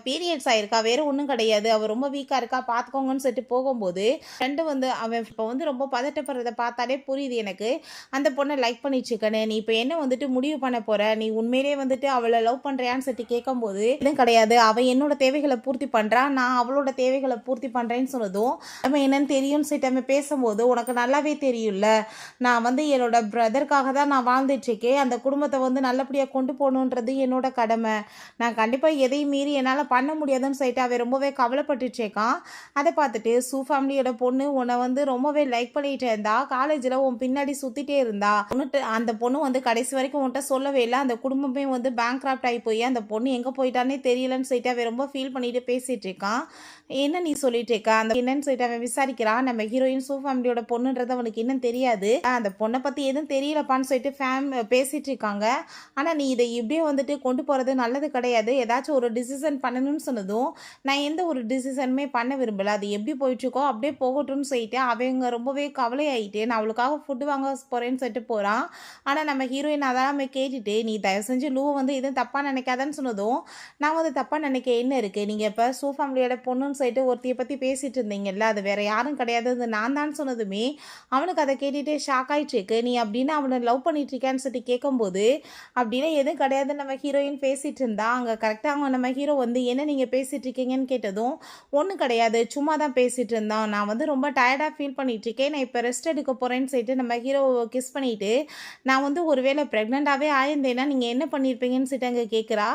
பீரியட்ஸ் ஆயிருக்கா, வேறு ஒன்றும் கிடையாது, அவள் ரொம்ப வீக்காக இருக்கா பார்த்துக்கோங்கன்னு சொல்லிட்டு போகும்போது ரெண்டு வந்து அவன் இப்போ வந்து ரொம்ப பதட்டப்படுறதை பார்த்தாலே புரியுது எனக்கு, அந்த பொண்ணை லைக் பண்ணிச்சுக்கன்னு, நீ இப்போ என்ன வந்துட்டு முடிவு பண்ண போகிற, நீ உண்மையிலே வந்துட்டு அவளை லவ் பண்ணுறியான்னு சொல்லிட்டு கேட்கும்போது எதுவும் கிடையாது, அவள் என்னோட தேவைகளை பூர்த்தி பண்ணுறா, நான் அவளோட தேவைகளை பூர்த்தி பண்ணுறேன்னு சொன்னதும் நம்ம என்னன்னு தெரியும்னு சொல்லிட்டு அவன் பேசும்போது உனக்கு நல்லாவே தெரியும்ல, நான் வந்து என்னோட பிரதருக்காக தான் நான் வாழ்ந்துட்டுருக்கேன், அந்த குடும்பத்தை வந்து நல்லபடியாக கொண்டு போகணுன்றது என்னோட கடமை, நான் கண்டிப்பாக எதையும் மீறி என்னால் பண்ண முடியாதுன்னு சொல்லிட்டு அவன் ரொம்பவே கவலைப்பட்டுச்சேக்கான். அதை பார்த்துட்டு சூ ஃபேமிலியோட பொண்ணு உன்னை வந்து ரொம்பவே லைக் பண்ணிகிட்டே இருந்தா, காலேஜில் உன் பின்னாடி சுற்றிட்டே இருந்தா, அந்த பொண்ணு வந்து கடைசி வரைக்கும் உன்கிட்ட சொல்லவே இல்லை, அந்த குடும்பமே வந்து பேங்க்ராப்ட் ஆகி போய் அந்த பொண்ணு எங்கே போயிட்டானே தெரியலன்னு சொல்லிட்டு அவன் ரொம்ப ஃபீல் பண்ணிட்டு பேசிகிட்டு இருக்கான். என்ன நீ சொல்லிட்டு இருக்கா, அந்த என்னன்னு சொல்லிட்டு அவன் விசாரிக்கிறான். நம்ம ஹீரோயின் சூ ஃபேமிலியோட பொண்ணுன்றது அவனுக்கு இன்னும் தெரியாது, அந்த பொண்ணை பற்றி எதுவும் தெரியலப்பான்னு சொல்லிட்டு பேசிகிட்டு இருக்காங்க. ஆனால் நீ இதை இப்படியே வந்துட்டு கொண்டு போகிறது நல்லது கிடையாது, ஏதாச்சும் ஒரு டிசிஷன் பண்ணணும்னு சொன்னதும் நான் எந்த ஒரு டிசிஷனுமே பண்ண விரும்பலை, அது எப்படி போயிட்டுருக்கோ அப்படியே போகட்டும்னு சொல்லிட்டு அவங்க ரொம்பவே கவலையாயிட்டு நான் அவளுக்காக ஃபுட்டு வாங்க போகிறேன்னு சொல்லிட்டு போகிறான். ஆனால் நம்ம ஹீரோயின் அதெல்லாம் கேட்டுட்டு நீ தயவு செஞ்சு லூ வந்து எதுவும் தப்பாக நினைக்காதான்னு சொன்னதும் நான் வந்து தப்பாக நினைக்க என்ன இருக்குது, நீங்கள் இப்போ சூ ஃபேமிலியோட பொண்ணுன்னு சொல்லிட்டு ஒருத்தையை பற்றி பேசிகிட்டு இருந்தீங்கல்ல, அது வேறு யாரும் கிடையாது, அது நான் தான் சொன்னதுமே அவனுக்கு அதை கேட்டுட்டு ஷாக் ஆகிட்டுருக்கு. நீ அப்படின்னு அவனை லவ் பண்ணிட்டு இருக்கான்னு சொல்லிட்டு கேட்கும்போது அப்படின்னா எதுவும் கிடையாதுன்னு நம்ம ஹீரோயின் பேசிகிட்டு இருந்தா. அங்கே கரெக்டாக அவங்க நம்ம ஹீரோ வந்து என்ன நீங்கள் பேசிகிட்டு இருக்கீங்கன்னு கேட்டதும் ஒன்றும் கிடையாது, சும்மா தான் பேசிகிட்டு இருந்தான், நான் வந்து ரொம்ப டயர்டாக ஃபீல் பண்ணிட்டு இருக்கேன், நான் இப்போ ரெஸ்ட் எடுக்க போகிறேன்னு சொல்லிட்டு நம்ம ஹீரோ கிஸ் பண்ணிவிட்டு நான் வந்து ஒருவேளை ப்ரெக்னெண்ட்டாகவே ஆயிருந்தேன்னா நீங்கள் என்ன பண்ணியிருப்பீங்கன்னு சொல்லிட்டு அங்கே கேட்குறா.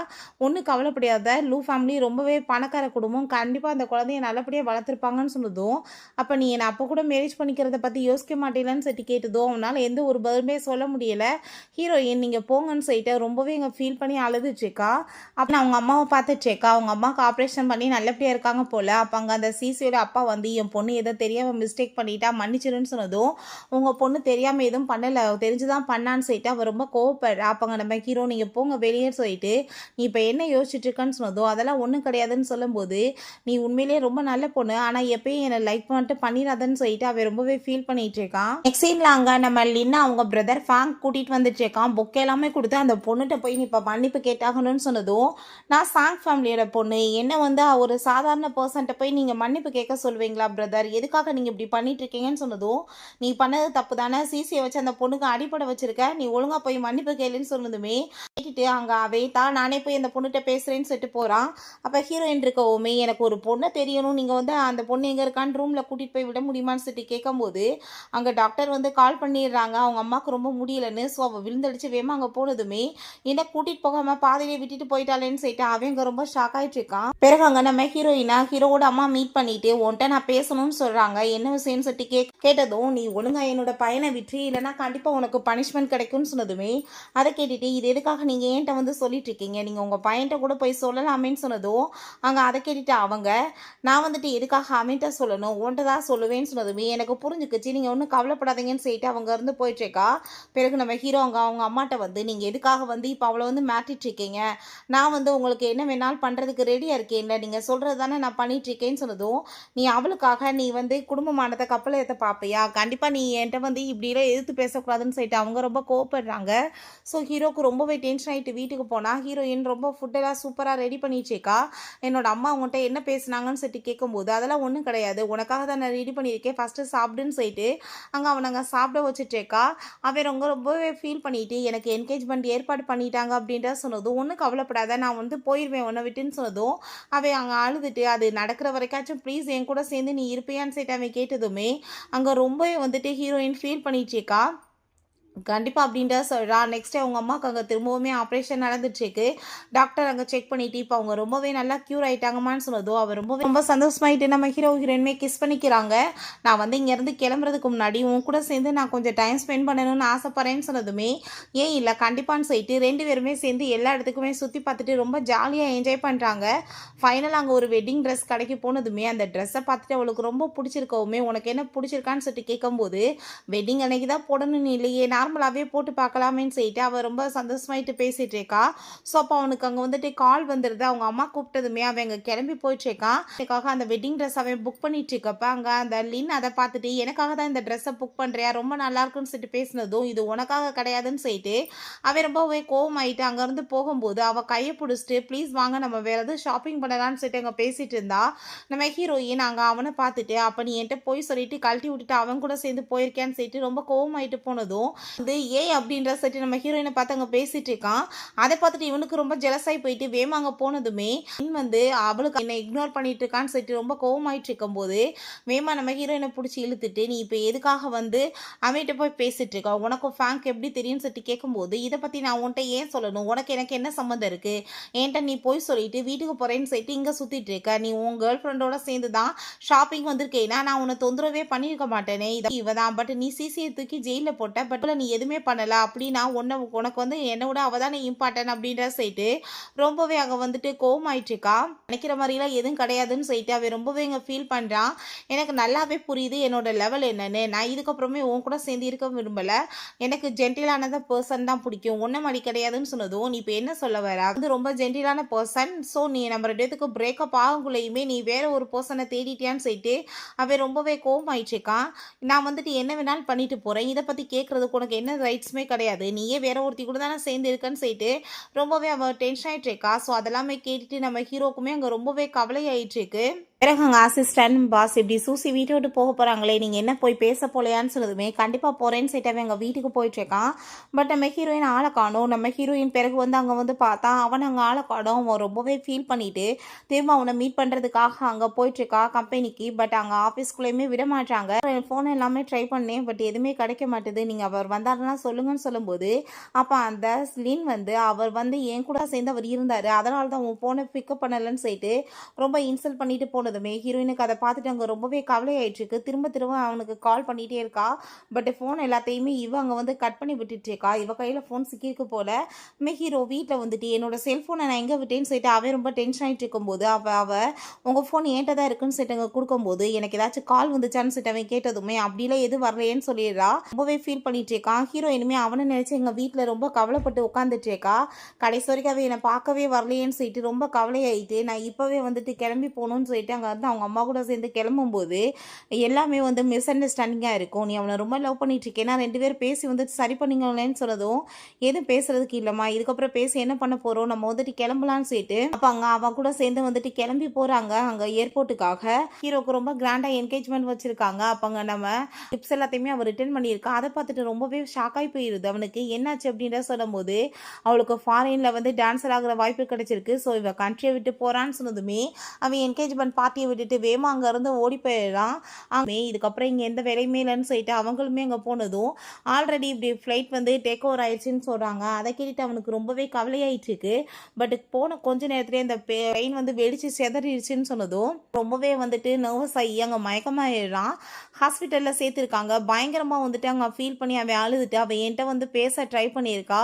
ஒன்றும் கவலைப்படாத, லூ ஃபேமிலி ரொம்பவே பணக்கார குடும்பம், கண்டிப்பாக அந்த குழந்தைய நல்லபடியாக வளர்த்துருப்பாங்கன்னு சொன்னதும் அப்போ நீ என்னை அப்போ கூட மேரேஜ் பண்ணிக்கிறத பற்றி யோசிக்க மாட்டேலன்னு சொல்லிட்டு கேட்டதும் அவனால் எந்த ஒரு பதிலுமே சொல்ல முடியலை. ஹீரோயின் நீங்கள் போங்கன்னு சொல்லிட்டு ரொம்பவே இங்கே ஃபீல் பண்ணி அழுதுச்சுக்கா. அப்போ அவங்க அம்மாவை பார்த்துச்சேக்கா, அவங்க அம்மாவுக்கு ஆப்ரேஷன் பண்ணி நல்லபடியாக இருக்காங்க போல். அப்போ அங்கே அந்த சிசியோட அப்பா வந்து என் பொண்ணு எதோ தெரியாமல் மிஸ்டேக் பண்ணிட்டா மன்னிச்சிருன்னு சொன்னதும் உங்கள் பொண்ணு தெரியாமல் எதுவும் பண்ணலை, தெரிஞ்சுதான் பண்ணான்னு சொல்லிட்டு அவள் ரொம்ப கோவப்படுறா. அப்போங்க நம்ம ஹீரோ நீங்கள் போங்க வெளியே சொல்லிட்டு நீ இப்போ என்ன யோசிச்சுட்டு இருக்கன்னு சொன்னதும் அதெல்லாம் ஒன்றும் கிடையாதுன்னு சொல்லும்போது நீ உண்மையிலேயே ரொம்ப நல்ல பொண்ணு, ஆனால் எப்பயும் என்னை லைக் பண்ணிட்டு பண்ணிடாதன்னு சொல்லிட்டு அவன் ரொம்பவே ஃபீல் பண்ணிட்டு இருக்கான். நெக்ஸ்ட் சீனில் அங்கே நம்ம லின்னா அவங்க பிரதர் ஃபேங்க் கூட்டிகிட்டு வந்துட்டு இருக்கான், பொக்கே எல்லாமே கொடுத்து அந்த பொண்ணுகிட்ட போய் நீ இப்போ மன்னிப்பு கேட்டாகணும்னு சொன்னதும் நான் சாங் ஃபேமிலியோட பொண்ணு, என்ன வந்து ஒரு சாதாரண பர்சன்ட்ட போய் நீங்கள் மன்னிப்பு கேட்க சொல்வீங்களா பிரதர், எதுக்காக நீங்கள் இப்படி பண்ணிட்டு இருக்கீங்கன்னு சொன்னதும் நீ பண்ணது தப்பு தானே, சிசியை வச்சு அந்த பொண்ணுக்கு அடிப்படை வச்சிருக்க, நீ ஒழுங்காக போய் மன்னிப்பு கேளுன்னு சொன்னதுமே கேட்டுட்டு அங்கே அவைத்தா நானே போய் அந்த பொண்ணுகிட்ட பேசுகிறேன்னு சொல்லிட்டு போகிறான். அப்போ ஹீரோயின் இருக்கவுமே எனக்கு ஒரு பொண்ணை தெரியணும், நீங்கள் வந்து அந்த பொண்ணு எங்கே இருக்கான்னு ரூமில் கூட்டிகிட்டு போய் விட முடியுமான்னு சொல்லிட்டு கேட்கும்போது அங்கே டாக்டர் வந்து கால் பண்ணிடுறாங்க அவங்க அம்மாவுக்கு ரொம்ப முடியலன்னு. ஸோ அவள் விழுந்தடிச்சு வேமா அங்கே போனதுமே என்ன கூட்டிகிட்டு போகாமல் பாதியிலே விட்டுட்டு போயிட்டாலேன்னு சொல்லிட்டு அவங்க ரொம்ப ஷாக் ஆகிட்டு இருக்கான். பிறகு அங்கே நம்ம ஹீரோவோட அம்மா மீட் பண்ணிட்டு உன்ட்ட நான் பேசணும்னு சொல்கிறாங்க, என்ன விஷயம்னு சொல்லிட்டு கேட்டதும் நீ ஒழுங்கா என்னோட பையனை விட்டு இல்லைன்னா கண்டிப்பாக உனக்கு பனிஷ்மெண்ட் கிடைக்கும்னு சொன்னதுமே சொன்னதுமே அதை கேட்டுட்டு இது எதுக்காக நீங்கள் ஏன்ட்ட வந்து சொல்லிட்டு இருக்கீங்க, நீங்கள் உங்கள் பையன்கிட்ட கூட போய் சொல்லலாமேன்னு சொன்னதும் அங்கே அதை கேட்டுட்டு அவங்க நான் வந்துட்டு எதுக்காக அவன்கிட்ட சொல்லணும், உன்ட்ட தான் சொல்லுவேன்னு சொன்னதுமே எனக்கு புரிஞ்சுக்கிச்சு, நீங்கள் ஒன்றும் கவலைப்படாதீங்கன்னு சொல்லிட்டு அவங்க இருந்து போயிட்டுருக்கா. பிறகு நம்ம ஹீரோ அவங்க அம்மாட்ட வந்து நீங்கள் எதுக்காக வந்து இப்போ அவளை வந்து மாட்டிட்டு இருக்கீங்க, நான் வந்து உங்களுக்கு என்ன வேணாலும் பண்ணுறதுக்கு ரெடியாக இருக்கேன்ல, நீங்கள் சொல்கிறது தானே நான் பண்ணிட்டு இருக்கேன்னு சொன்னதும் நீ அவளுக்காக நீ வந்து குடும்பமானதை கப்பலை ஏற்ற பார்ப்பியா, கண்டிப்பாக நீ என்கிட்ட வந்து இப்படிலாம் எதிர்த்து பேசக்கூடாதுன்னு சொல்லிட்டு அவங்க ரொம்ப கோவப்படுறாங்க. ஸோ ஹீரோக்கு ரொம்பவே டென்ஷன் ஆகிட்டு வீட்டுக்கு போனால் ஹீரோயின் ரொம்ப ஃபுட்டெல்லாம் சூப்பராக ரெடி பண்ணிச்சேக்கா. என்னோட அம்மா உங்கள்கிட்ட என்ன பேசுனாங்கன்னு சொல்லிட்டு கேட்கும்போது அதெல்லாம் ஒன்றும் கிடையாது, உனக்காக தான் நான் ரெடி பண்ணியிருக்கேன், ஃபஸ்ட்டு சாப்பிடுன்னு சொல்லிட்டு அங்கே அவனை சாப்பிட வச்சுட்டேக்கா. அவன் ரொம்பவே ஃபீல் பண்ணிட்டு எனக்கு என்கேஜ்மெண்ட் ஏற்பாடு பண்ணிட்டாங்க அப்படின்ற சொன்னதும் ஒன்றும் கவலைப்படாத நான் வந்து போயிடுவேன் உன்னை விட்டுன்னு சொன்னதும் அவன் அங்கே அழுதுட்டு அது நடக்கிற வரைக்காச்சும் ப்ளீஸ் என் கூட சேர்ந்து நீ இருப்பியான்னு சொல்லிட்டு அவன் கேட்டதுமே அங்கே ரொம்பவே வந்துட்டு ஹீரோயின் ஃபீல் பண்ணிச்சேக்கா. கண்டிப்பாக அப்படின்ட்டு சொல்கிறா. நெக்ஸ்ட் அவங்க அம்மாவுக்கு அங்கே திரும்பவுமே ஆப்ரேஷன் நடந்துட்டுருக்கு. டாக்டர் அங்கே செக் பண்ணிவிட்டு இப்போ அவங்க ரொம்பவே நல்லா க்யூர் ஆகிட்டாங்கம்மான்னு சொன்னதோ அவர் ரொம்ப சந்தோஷமாயிட்டு நம்ம ஹீரோயினுமே கிஸ் பண்ணிக்கிறாங்க. நான் வந்து இங்கேருந்து கிளம்புறதுக்கு முன்னாடி உன் கூட சேர்ந்து நான் கொஞ்சம் டைம் ஸ்பெண்ட் பண்ணணும்னு ஆசைப்பட்றேன்னு சொன்னதுமே ஏன் இல்லை கண்டிப்பான்னு சொல்லிட்டு 2 பேருமே சேர்ந்து எல்லா இடத்துக்குமே சுற்றி பார்த்துட்டு ரொம்ப ஜாலியாக என்ஜாய் பண்ணுறாங்க. ஃபைனலாக அங்கே ஒரு வெட்டிங் ட்ரெஸ் கடைக்கு போனதுமே அந்த ட்ரெஸ்ஸை பார்த்துட்டு அவளுக்கு ரொம்ப பிடிச்சிருக்கவுமே உனக்கு என்ன பிடிச்சிருக்கான்னு சொல்லிட்டு கேட்கும்போது வெட்டிங் அன்னைக்கு தான் போடணும்னு இல்லையே நார்மலாகவே போட்டு பார்க்கலாமேன்னு சொல்லிட்டு அவள் ரொம்ப சந்தோஷமாயிட்டு பேசிகிட்டு இருக்கா. ஸோ அப்போ அவனுக்கு அங்கே வந்துட்டு கால் வந்துடுது. அவங்க அம்மா கூப்பிட்டதுமே அவன் அங்கே கிளம்பி போயிட்டுருக்கான். எனக்காக அந்த வெட்டிங் ட்ரெஸ் அவன் புக் பண்ணிட்டு இருக்கப்ப அங்கே அந்த லின் அதை பார்த்துட்டு எனக்காக தான் இந்த ட்ரெஸ்ஸை புக் பண்ணுறியா, ரொம்ப நல்லா இருக்குன்னு சொல்லிட்டு பேசினதும் இது உனக்காக கிடையாதுன்னு சொல்லிட்டு அவன் ரொம்பவே கோவமாயிட்டு அங்கேருந்து போகும்போது அவள் கையை பிடிச்சிட்டு ப்ளீஸ் வாங்க நம்ம வேறு எதுவும் ஷாப்பிங் பண்ணலான்னு சொல்லிட்டு அங்கே பேசிகிட்டு இருந்தா. நம்ம ஹீரோயின் அங்கே அவனை பார்த்துட்டு அப்போ நீ என்கிட்ட போய் சொல்லிட்டு கழட்டி விட்டுட்டு அவன் கூட சேர்ந்து போயிருக்கேன்னு சொல்லிட்டு ரொம்ப கோவமாயிட்டு போனதும் வந்து ஏய் அப்படின்ற சொல்லிட்டு நம்ம ஹீரோயினை பார்த்து அங்கே பேசிட்டு இருக்கான். அதை பார்த்துட்டு இவனுக்கு ரொம்ப ஜெலஸாகி போயிட்டு வேமாங்க போனதுமே வந்து அவளுக்கு என்ன இக்னோர் பண்ணிட்டு இருக்கான்னு சொல்லிட்டு ரொம்ப கோவமாயிட்டு இருக்கும்போது வேமா நம்ம ஹீரோயினை பிடிச்சி இழுத்துட்டு நீ இப்போ எதுக்காக வந்து அவன்கிட்ட போய் பேசிட்டு இருக்கா, உனக்கும் ஃபேங்க் எப்படி தெரியும்னு சொல்லிட்டு கேட்கும்போது இதை பற்றி நான் உன்கிட்ட ஏன் சொல்லணும், உனக்கு எனக்கு என்ன சம்மந்தம் இருக்குது, என்கிட்ட நீ போய் சொல்லிட்டு வீட்டுக்கு போகிறேன்னு சொல்லிட்டு இங்கே சுற்றிட்டு இருக்க, நீ உன் கேர்ள் ஃப்ரெண்டோட சேர்ந்து தான் ஷாப்பிங் வந்திருக்கேன்னா நான் உன்னை தொந்தரவே பண்ணியிருக்க மாட்டேனே, இவ தான் பட் நீ சிசியை தூக்கி ஜெயிலில் போட்ட பட் நீ எதுவுமே பண்ணலை அப்படின்னா உனக்கு வந்து என்னை விட அவள் தானே இம்பார்ட்டன் அப்படின்ற சொல்லிட்டு ரொம்பவே அங்கே வந்துட்டு கோவமாயிட்டுருக்கா. நினைக்கிற மாதிரிலாம் எதுவும் கிடையாதுன்னு சொல்லிட்டு அவன் ரொம்பவே இங்கே ஃபீல் பண்ணுறான். எனக்கு நல்லாவே புரியுது என்னோட லெவல் என்னன்னு, நான் இதுக்கப்புறமே உன் கூட சேர்ந்து இருக்க விரும்பலை, எனக்கு ஜென்டிலானத பர்சன் தான் பிடிக்கும், ஒன்றை மாதிரி கிடையாதுன்னு சொன்னதும் நீ இப்போ என்ன சொல்ல வர, அது ரொம்ப ஜென்டிலான பர்சன், ஸோ நீ நம்ம 2 பேத்துக்கு பிரேக்கப் ஆகுங்குள்ளேயுமே நீ வேற ஒரு பர்சனை தேடிட்டியான்னு சொல்லிட்டு அவன் ரொம்பவே கோவமாயிட்டுருக்கான். நான் வந்துட்டு என்ன வேணாலும் பண்ணிட்டு போகிறேன், இதை பற்றி கேட்குறதுக்கு உனக்கு என்ன ரைட்ஸுமே கிடையாது, நீயே வேற ஒருத்தி கூட தானே சேர்ந்து இருக்கன்னு சொல்லிட்டு ரொம்பவே அவள் டென்ஷன் ஆகிட்டு இருக்கா. ஸோ அதெல்லாமே கேட்டுட்டு நம்ம ஹீரோக்குமே அங்கே ரொம்பவே கவலை ஆயிட்டு இருக்கு. பிறகு அங்கே அசிஸ்டன்ட் பாஸ் இப்படி சூசி வீட்டை விட்டு போக போகிறாங்களே நீங்கள் என்ன போய் பேச போலையான்னு சொன்னதுமே கண்டிப்பாக போகிறேன்னு சொல்லிட்டு எங்கள் வீட்டுக்கு போயிட்டுருக்கான். பட் நம்ம ஹீரோயின் ஆளை காணும். நம்ம ஹீரோயின் பிறகு வந்து அங்கே வந்து பார்த்தா அவன் அங்கே ஆளை காணும். அவன் ரொம்பவே ஃபீல் பண்ணிவிட்டு திரும்ப அவனை மீட் பண்ணுறதுக்காக அங்கே போயிட்டுருக்கா கம்பெனிக்கு. பட் அங்கே ஆஃபீஸ்குள்ளேயுமே விட மாட்டாங்க. ஃபோன் எல்லாமே ட்ரை பண்ணேன் பட் எதுவுமே கிடைக்க மாட்டுது, நீங்கள் அவர் வந்தாருன்னா சொல்லுங்கன்னு சொல்லும்போது அப்போ அந்த லின் வந்து அவர் வந்து என் கூட சேர்ந்து அவர் இருந்தார், அதனால தான் உன் ஃபோனை பிக்கப் பண்ணலைன்னு சொல்லிட்டு ரொம்ப இன்சல்ட் பண்ணிட்டு போனது. ஹீரோயினுக்கு அதை பார்த்துட்டு அங்கே ரொம்பவே கவலை ஆயிட்டு இருக்கு. திரும்ப அவனுக்கு கால் பண்ணிகிட்டே இருக்கா. பட் ஃபோன் எல்லாத்தையுமே இவ அங்கே வந்து கட் பண்ணி விட்டுட்டு இருக்கா. இவ கையில் ஃபோன் சிக்கிருக்கு போல. ஹீரோ வீட்டில் வந்துட்டு என்னோட செல்ஃபோனை நான் எங்கே விட்டேன்னு சொல்லிட்டு அவன் ரொம்ப டென்ஷன் ஆகிட்டு இருக்கும்போது அவள் உங்கள் ஃபோன் ஏன்ட்ட தான் இருக்குன்னு சொல்லிட்டு அங்கே கொடுக்கும்போது எனக்கு ஏதாச்சும் கால் வந்துச்சான்னு சொல்லிட்டு அவன் கேட்டதுமே அப்படிலாம் எதுவும் வரலையேன்னு சொல்லிடுறா. ரொம்பவே ஃபீல் பண்ணிட்டு இருக்கான். ஹீரோ இனிமே அவனை நினச்சி எங்கள் வீட்டில் ரொம்ப கவலைப்பட்டு உட்காந்துட்டு இருக்கா. கடைசி வரைக்கும் அவன் என்னை பார்க்கவே வரலையேன்னு சொல்லிட்டு ரொம்ப கவலையாயிட்டு நான் இப்போவே வந்துட்டு கிளம்பி போகணுன்னு சொல்லிட்டு அங்கே வந்து அவங்க அம்மா கூட சேர்ந்து கிளம்பும்போது எல்லாமே வந்து மிஸ் அண்டர்ஸ்டாண்டிங்காக இருக்கும். நீ அவனை ரொம்ப லவ் பண்ணிட்டு இருக்கேன்னா 2 பேரும் பேசி வந்து சரி பண்ணிங்களேன்னு சொன்னதும் எதுவும் பேசுறதுக்கு இல்லைம்மா, இதுக்கப்புறம் பேசி என்ன பண்ண போகிறோம், நம்ம வந்துட்டு கிளம்பலான்னு சொல்லிட்டு அப்போ அங்கே அவன் கூட சேர்ந்து வந்துட்டு கிளம்பி போகிறாங்க அங்கே ஏர்போர்ட்டுக்காக. ஹீரோக்கு ரொம்ப கிராண்டாக என்கேஜ்மெண்ட் வச்சுருக்காங்க. அப்போ அங்கே நம்ம டிப்ஸ் எல்லாத்தையுமே அவள் ரிட்டர்ன் பண்ணியிருக்கா. அதை பார்த்துட்டு ரொம்பவே ஷாக்காகி போயிடுது அவனுக்கு. என்னாச்சு அப்படின்ற சொல்லும்போது அவளுக்கு ஃபாரினில் வந்து டான்ஸர் ஆகிற வாய்ப்பு கிடைச்சிருக்கு. ஸோ இவள் கண்ட்ரியை விட்டு போகிறான்னு சொன்னதுமே அவன் என்கேஜ்மெண்ட் பார்ட்டியை விட்டுட்டு வேமா அங்கேருந்து ஓடி போயிடறான். இதுக்கப்புறம் இங்கே எந்த வேலையுமே இல்லைன்னு சொல்லிட்டு அவங்களுமே அங்கே போனதும் ஆல்ரெடி இப்படி ஃப்ளைட் வந்து டேக் ஓவர் ஆயிடுச்சுன்னு சொல்கிறாங்க. அதை கேட்டுட்டு அவனுக்கு ரொம்பவே கவலையாயிட்டு இருக்கு. பட் போன கொஞ்ச நேரத்துலேயே இந்த பெயின் வந்து வெடிச்சு செதறிடுச்சுன்னு சொன்னதும் ரொம்பவே வந்துட்டு நர்வஸ் ஆகி அங்கே மயக்கமாயிடுறான். ஹாஸ்பிட்டலில் சேர்த்துருக்காங்க. பயங்கரமாக வந்துட்டு அங்கே ஃபீல் பண்ணி அவன் அழுதுட்டு அவன் என்கிட்ட வந்து பேச ட்ரை பண்ணியிருக்கா.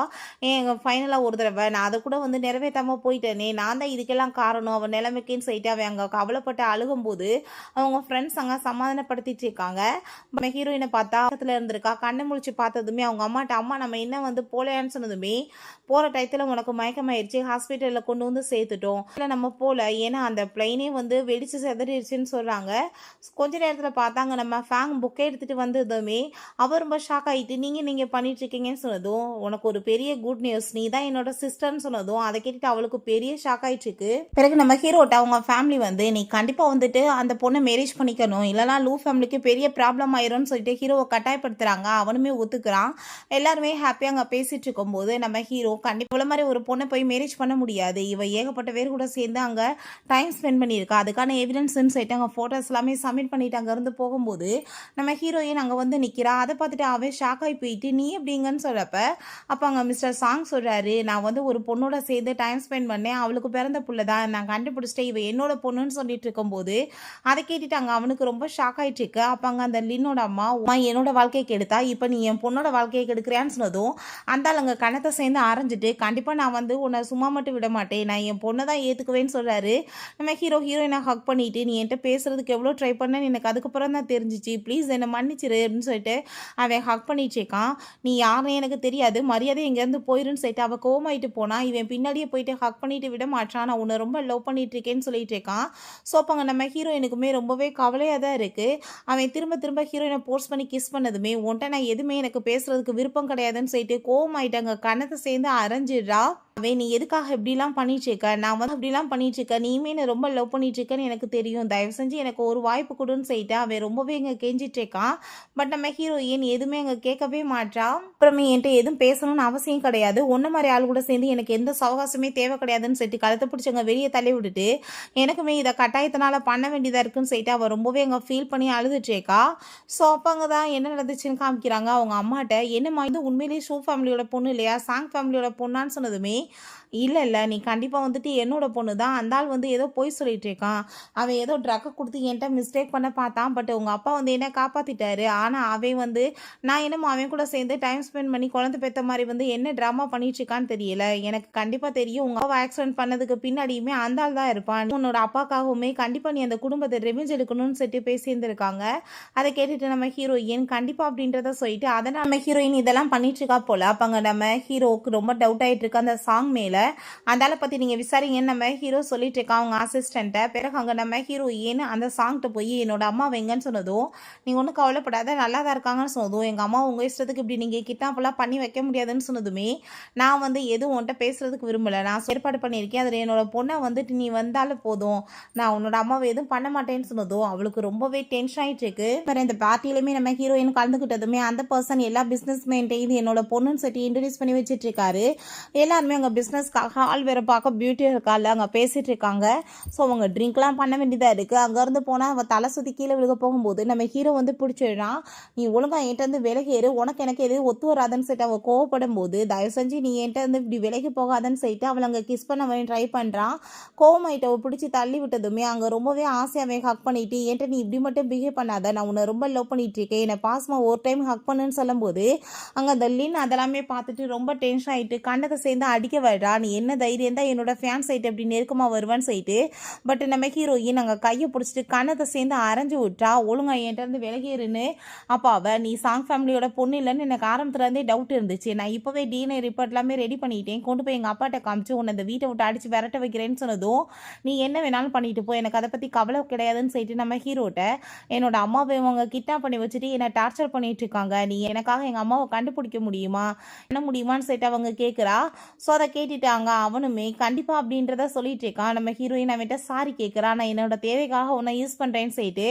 எங்கள் ஃபைனலாக ஒரு தடவை நான் அதை கூட வந்து நிறைவேற்றாமல் போயிட்டேனே, நான் தான் இதுக்கெல்லாம் காரணம் அவன் நிலைமைக்குன்னு சொல்லிட்டு அவன் அங்கே கவலைப்பட்டு அழுகும்போது அவங்க ஃப்ரெண்ட்ஸ் அங்கே சமாதானப்படுத்திட்டு இருக்காங்க. ஹீரோயினை பார்த்தா பக்கத்தில் இருந்திருக்கா. கண்ணை முழிச்சு பார்த்ததுமே அவங்க அம்மாட்ட, அம்மா நம்ம என்ன வந்து போலையான்னு சொன்னதுமே, போகிற டயத்தில் உனக்கு மயக்கமாயிடுச்சு, ஹாஸ்பிட்டலில் கொண்டு வந்து சேர்த்துட்டோம், இல்லை நம்ம போகல, ஏன்னா அந்த பிளைனே வந்து வெடிச்சு செதறிடுச்சுன்னு சொல்கிறாங்க. கொஞ்ச நேரத்தில் பார்த்தாங்க நம்ம ஃபேங் புக்கை எடுத்துகிட்டு வந்ததுமே அவர் ரொம்ப ஷாக் ஆகிட்டு நீங்கள் பண்ணிட்டு இருக்கீங்கன்னு சொன்னதும், உனக்கு ஒரு பெரிய குட் நியூஸ், நீ தான் என்னோட சிஸ்டர்னு சொன்னதும் அதை கேட்டுட்டு அவளுக்கு பெரிய ஷாக் ஆயிட்டு இருக்கு. பிறகு நம்ம ஹீரோட்ட அவங்க ஃபேமிலி வந்து நீ கண்டிப்பாக வந்துட்டு அந்த பொண்ணை மேரேஜ் பண்ணிக்கணும், இல்லைனா லூ ஃபேமிலிக்கு பெரிய ப்ராப்ளம் ஆயிரும்னு சொல்லிட்டு ஹீரோவை கட்டாயப்படுத்துகிறாங்க. அவனுமே ஒத்துக்கிறான். எல்லாருமே ஹாப்பியாக அங்கே பேசிட்டு இருக்கும்போது நம்ம ஹீரோ கண்டிப்பாக இவ்வளோ மாதிரி ஒரு பொண்ணை போய் மேரேஜ் பண்ண முடியாது, இவ ஏகப்பட்ட பேர் கூட சேர்ந்து அங்கே டைம் ஸ்பெண்ட் பண்ணியிருக்கா, அதுக்கான எவிடன்ஸ்ன்னு சொல்லிட்டு அங்கே ஃபோட்டோஸ் எல்லாமே சப்மிட் பண்ணிட்டு அங்கேருந்து போகும்போது நம்ம ஹீரோயின் அங்கே வந்து நிற்கிறா. அதை பார்த்துட்டு அவன் ஷாக் ஆகி போயிட்டு நீ எப்படிங்கன்னு சொல்கிறப்ப அப்போ அங்கே மிஸ்டர் சாங் சொல்கிறாரு, நான் வந்து ஒரு பொண்ணோட சேர்ந்து டைம் ஸ்பெண்ட் பண்ணேன், அவளுக்கு பிறந்த புள்ள தான், நான் கண்டுபிடிச்சிட்டேன், இவ என்னோட பொண்ணுன்னு சொல்லிட்டு இருக்கும்போது அதை கேட்டுட்டு அங்கே அவனுக்கு ரொம்ப ஷாக் ஆகிட்டு இருக்கு. அப்போ அங்கே அந்த லின்னோட அம்மா என்னோட வாழ்க்கையை கெடுத்தா, இப்போ நீ என் பொண்ணோட வாழ்க்கையை கெடுக்கிறியான்னு சொன்னதும் அந்த அங்கே கணத்தை சேர்ந்து ஆரஞ்சிட்டு கண்டிப்பாக நான் வந்து உன்னை சும்மா மட்டும் விட மாட்டேன், நான் என் பொண்ணை தான் ஏற்றுக்குவேன்னு சொல்கிறாரு. நம்ம ஹீரோயினை ஹக் பண்ணிட்டு நீ என்கிட்ட பேசுறதுக்கு எவ்வளோ ட்ரை பண்ணேன்னு எனக்கு அதுக்கப்புறம் தான் தெரிஞ்சிச்சு, ப்ளீஸ் என்னை மன்னிச்சிரு அப்படின்னு சொல்லிட்டு அவன் ஹக் பண்ணிட்டு இருக்கான். நீ யாருன்னு எனக்கு தெரியாது, மரியாதை எங்கேருந்து போயிருன்னு சொல்லிட்டு அவள் கோவமாயிட்டு போனா. இவன் பின்னாடியே போயிட்டு ஹக் பண்ணிட்டு விட மாட்டான், நான் உன்னை ரொம்ப லவ் பண்ணிட்டு இருக்கேன்னு சொல்லிட்டு இருக்கான். ஸோ அப்போ அங்கே நம்ம ஹீரோயினுக்குமே ரொம்பவே கவலையாக தான் இருக்குது. அவன் திரும்ப திரும்ப ஹீரோயினை போர்ஸ் பண்ணி கிஸ் பண்ணதுமே உன்ட்ட நான் எதுவுமே எனக்கு பேசுறதுக்கு விருப்பம் கிடையாதுன்னு சொல்லிட்டு கோவமாயிட்டு அங்கே கணத்தை சேர்ந்து அரைஞ்சிடுறா. அவன் நீ எதுக்காக இப்படிலாம் பண்ணிட்டு இருக்க, நான் வந்து அப்படிலாம் பண்ணிட்டு இருக்க, நீயுமே என்னை ரொம்ப லவ் பண்ணிட்டு இருக்கேன்னு எனக்கு தெரியும், தயவு செஞ்சு எனக்கு ஒரு வாய்ப்பு கொடுன்னு சொல்லிட்டு அவன் ரொம்பவே இங்கே கெஞ்சிட்டு இருக்கான். பட் நம்ம ஹீரோயின் எதுவுமே அங்கே கேட்கவே மாட்டா. அப்புறமே என்கிட்ட எதுவும் பேசணும்னு அவசியம் கிடையாது, ஒன்றை மாதிரி ஆள் கூட சேர்ந்து எனக்கு எந்த சவகாசமே தேவை கிடையாதுன்னு சொல்லிட்டு கழுத்தை பிடிச்சவங்க வெளியே தள்ளி விட்டுட்டு எனக்குமே இதை கட்டாயத்தினால பண்ண வேண்டியதாக இருக்குன்னு சொல்லிட்டு அவள் ரொம்பவே அங்கே ஃபீல் பண்ணி அழுதுட்டு இருக்கா. ஸோ அப்போ அங்கே தான் என்ன நடந்துச்சுன்னு காமிக்கிறாங்க. அவங்க அம்மாட்ட என்னம்மா இது உண்மையிலேயே ஷூ ஃபேமிலியோட பொண்ணு இல்லையா, சாங் ஃபேமிலியோட பொண்ணான்னு சொன்னதுமே இல்லை நீ கண்டிப்பாக வந்துட்டு என்னோட பொண்ணு தான், அந்த ஆள் வந்து ஏதோ போய் சொல்லிட்டு இருக்கான், அவன் ஏதோ ட்ரக்கை கொடுத்து என்கிட்ட மிஸ்டேக் பண்ண பார்த்தான், பட் உங்கள் அப்பா வந்து என்ன காப்பாற்றிட்டாரு, ஆனால் அவன் வந்து நான் என்னமோ அவன் கூட சேர்ந்து டைம் ஸ்பெண்ட் பண்ணி குழந்தை பெற்ற மாதிரி வந்து என்ன ட்ராமா பண்ணிட்டு இருக்கான்னு தெரியல, எனக்கு கண்டிப்பாக தெரியும் உங்கள் அப்பா ஆக்சிடென்ட் பண்ணதுக்கு பின்னாடியுமே அந்த ஆள் தான் இருப்பான், உன்னோட அப்பாக்காகவுமே கண்டிப்பாக நீ அந்த குடும்பத்தை ரெவெஞ்ச் எடுக்கணும்னு சொல்லிட்டு பேசியிருந்திருக்காங்க. அதை கேட்டுட்டு நம்ம ஹீரோயின் கண்டிப்பாக அப்படின்றத சொல்லிட்டு அதை நம்ம ஹீரோயின் இதெல்லாம் பண்ணிட்டு இருக்கா போல. அப்போ அங்கே நம்ம ஹீரோவுக்கு ரொம்ப டவுட் ஆகிட்டு இருக்கு அந்த சாங் மேலே. அந்த ஆளை பற்றி நீங்கள் விசாரிங்கன்னு நம்ம ஹீரோ சொல்லிட்டு இருக்கா அவங்க அசிஸ்டண்ட்டை. பிறகு அங்கே நம்ம ஹீரோயின் அந்த சாங்கிட்ட போய் என்னோட அம்மா வைங்கன்னு சொன்னதும் நீ ஒன்றும் கவலைப்படாத நல்லா தான் இருக்காங்கன்னு சொன்னதும் எங்கள் அம்மா உங்கள் இஷ்டத்துக்கு இப்படி நீங்கள் கிட்டாப்பெல்லாம் பண்ணி வைக்க முடியாதுன்னு சொன்னதுமே நான் வந்து எதுவும் உன்ட்ட பேசுறதுக்கு விரும்பலை, நான் ஏற்பாடு பண்ணியிருக்கேன், அதில் என்னோட பொண்ணை வந்துட்டு நீ வந்தாலும் போதும், நான் உன்னோட அம்மாவை எதுவும் பண்ண மாட்டேன்னு சொன்னதும் அவளுக்கு ரொம்பவே டென்ஷன் ஆகிட்டு இருக்கு. வேறு இந்த பார்ட்டியிலுமே நம்ம ஹீரோயின் கலந்துக்கிட்டதுமே அந்த பர்சன் எல்லா பிஸ்னஸ் மெயின்டைன் இது என்னோட பொண்ணுன்னு சொல்லி இன்ட்ரடியூஸ் பண்ணி வச்சுட்டு இருக்காரு. எல்லாருமே அங்கே பிஸ்னஸ்க்காக ஆள் வேறு பார்க்க பியூட்டியாக இருக்காள் அங்கே பேசிகிட்டு இருக்காங்க. ஸோ அவங்க ட்ரிங்க்லாம் பண்ண வேண்டியதாக இருக்குது. அங்கேருந்து போனால் அவள் தலை சுற்றி கீழே விழுக போகும்போது நம்ம ஹீரோ வந்து பிடிச்சிடுறான். நீ ஒழுங்காக என்கிட்ட வந்து விலகேறு, உனக்கு எனக்கு எதுவும் ஒத்து வராதுன்னு சொல்லிட்டு அவள் கோவப்படும் போது தயவு செஞ்சு நீ என்கிட்ட வந்து இப்படி விலகி போகாதுன்னு சொல்லிட்டு அவளை அங்கே கிஸ் பண்ண அவன் ட்ரை பண்ணுறான். கோவமாயிட்ட அவள் பிடிச்சி தள்ளி விட்டதுமே அங்கே ரொம்பவே ஆசையாகவே ஹக் பண்ணிட்டு என்கிட்ட நீ இப்படி மட்டும் பிஹேவ் பண்ணாத, நான் உன்னை ரொம்ப லவ் பண்ணிட்டு இருக்கேன், என்னை பாசமாக ஒரு டைம் ஹக் பண்ணுன்னு சொல்லும்போது அங்கே அந்த லின் அதெல்லாமே பார்த்துட்டு ரொம்ப டென்ஷன் ஆகிட்டு கண்ணத்தை சேர்ந்து அடிக்க விடுறா. நீ என்ன தைரியம் தான் என்னோட ஃபேன் சைட்டு அப்படி நெருக்கமாக வருவான்னு சொல்லிட்டு பட் நம்ம ஹீரோயின் அங்கே கையை பிடிச்சிட்டு கண்ணத்தை சேர்ந்து அரைஞ்சு விட்டா. ஒழுங்கா என்கிட்ட இருந்து விலகிருன்னு. அப்போ அவள் நீ சாங் ஃபேமிலியோட பொண்ணு இல்லைன்னு எனக்கு ஆரம்பத்துலேருந்தே டவுட் இருந்துச்சு, நான் இப்போவே டிஎன்ஏ ரிப்போர்ட் எல்லாமே ரெடி பண்ணிட்டேன், கொண்டு போய் எங்கள் அப்பாட்ட காமிச்சு உன்னை இந்த வீட்டை விட்டு அடித்து விரட்ட வைக்கிறேன்னு சொன்னதும் நீ என்ன வேணாலும் பண்ணிட்டு போ, எனக்கு அதை பற்றி கவலை கிடையாதுன்னு சொல்லிட்டு நம்ம ஹீரோட்ட என்னோட அம்மாவை இவங்க கிட்னாப் பண்ணி வச்சுட்டு என்னை டார்ச்சர் பண்ணிட்டு இருக்காங்க, நீ எனக்காக எங்கள் அம்மாவை கண்டுபிடிக்க முடியுமா என்ன முடியுமான்னு சொல்லிட்டு அவங்க கேட்குறா. ஸோ அதை அதை கேட்டுட்டாங்க அவனுமே கண்டிப்பாக அப்படின்றத சொல்லிட்டு இருக்கான். நம்ம ஹீரோயின் அவன்கிட்ட சாரி கேட்குறான், நான் என்னோட தேவைக்காக உன்னை யூஸ் பண்ணுறேன்னு சொல்லிட்டு.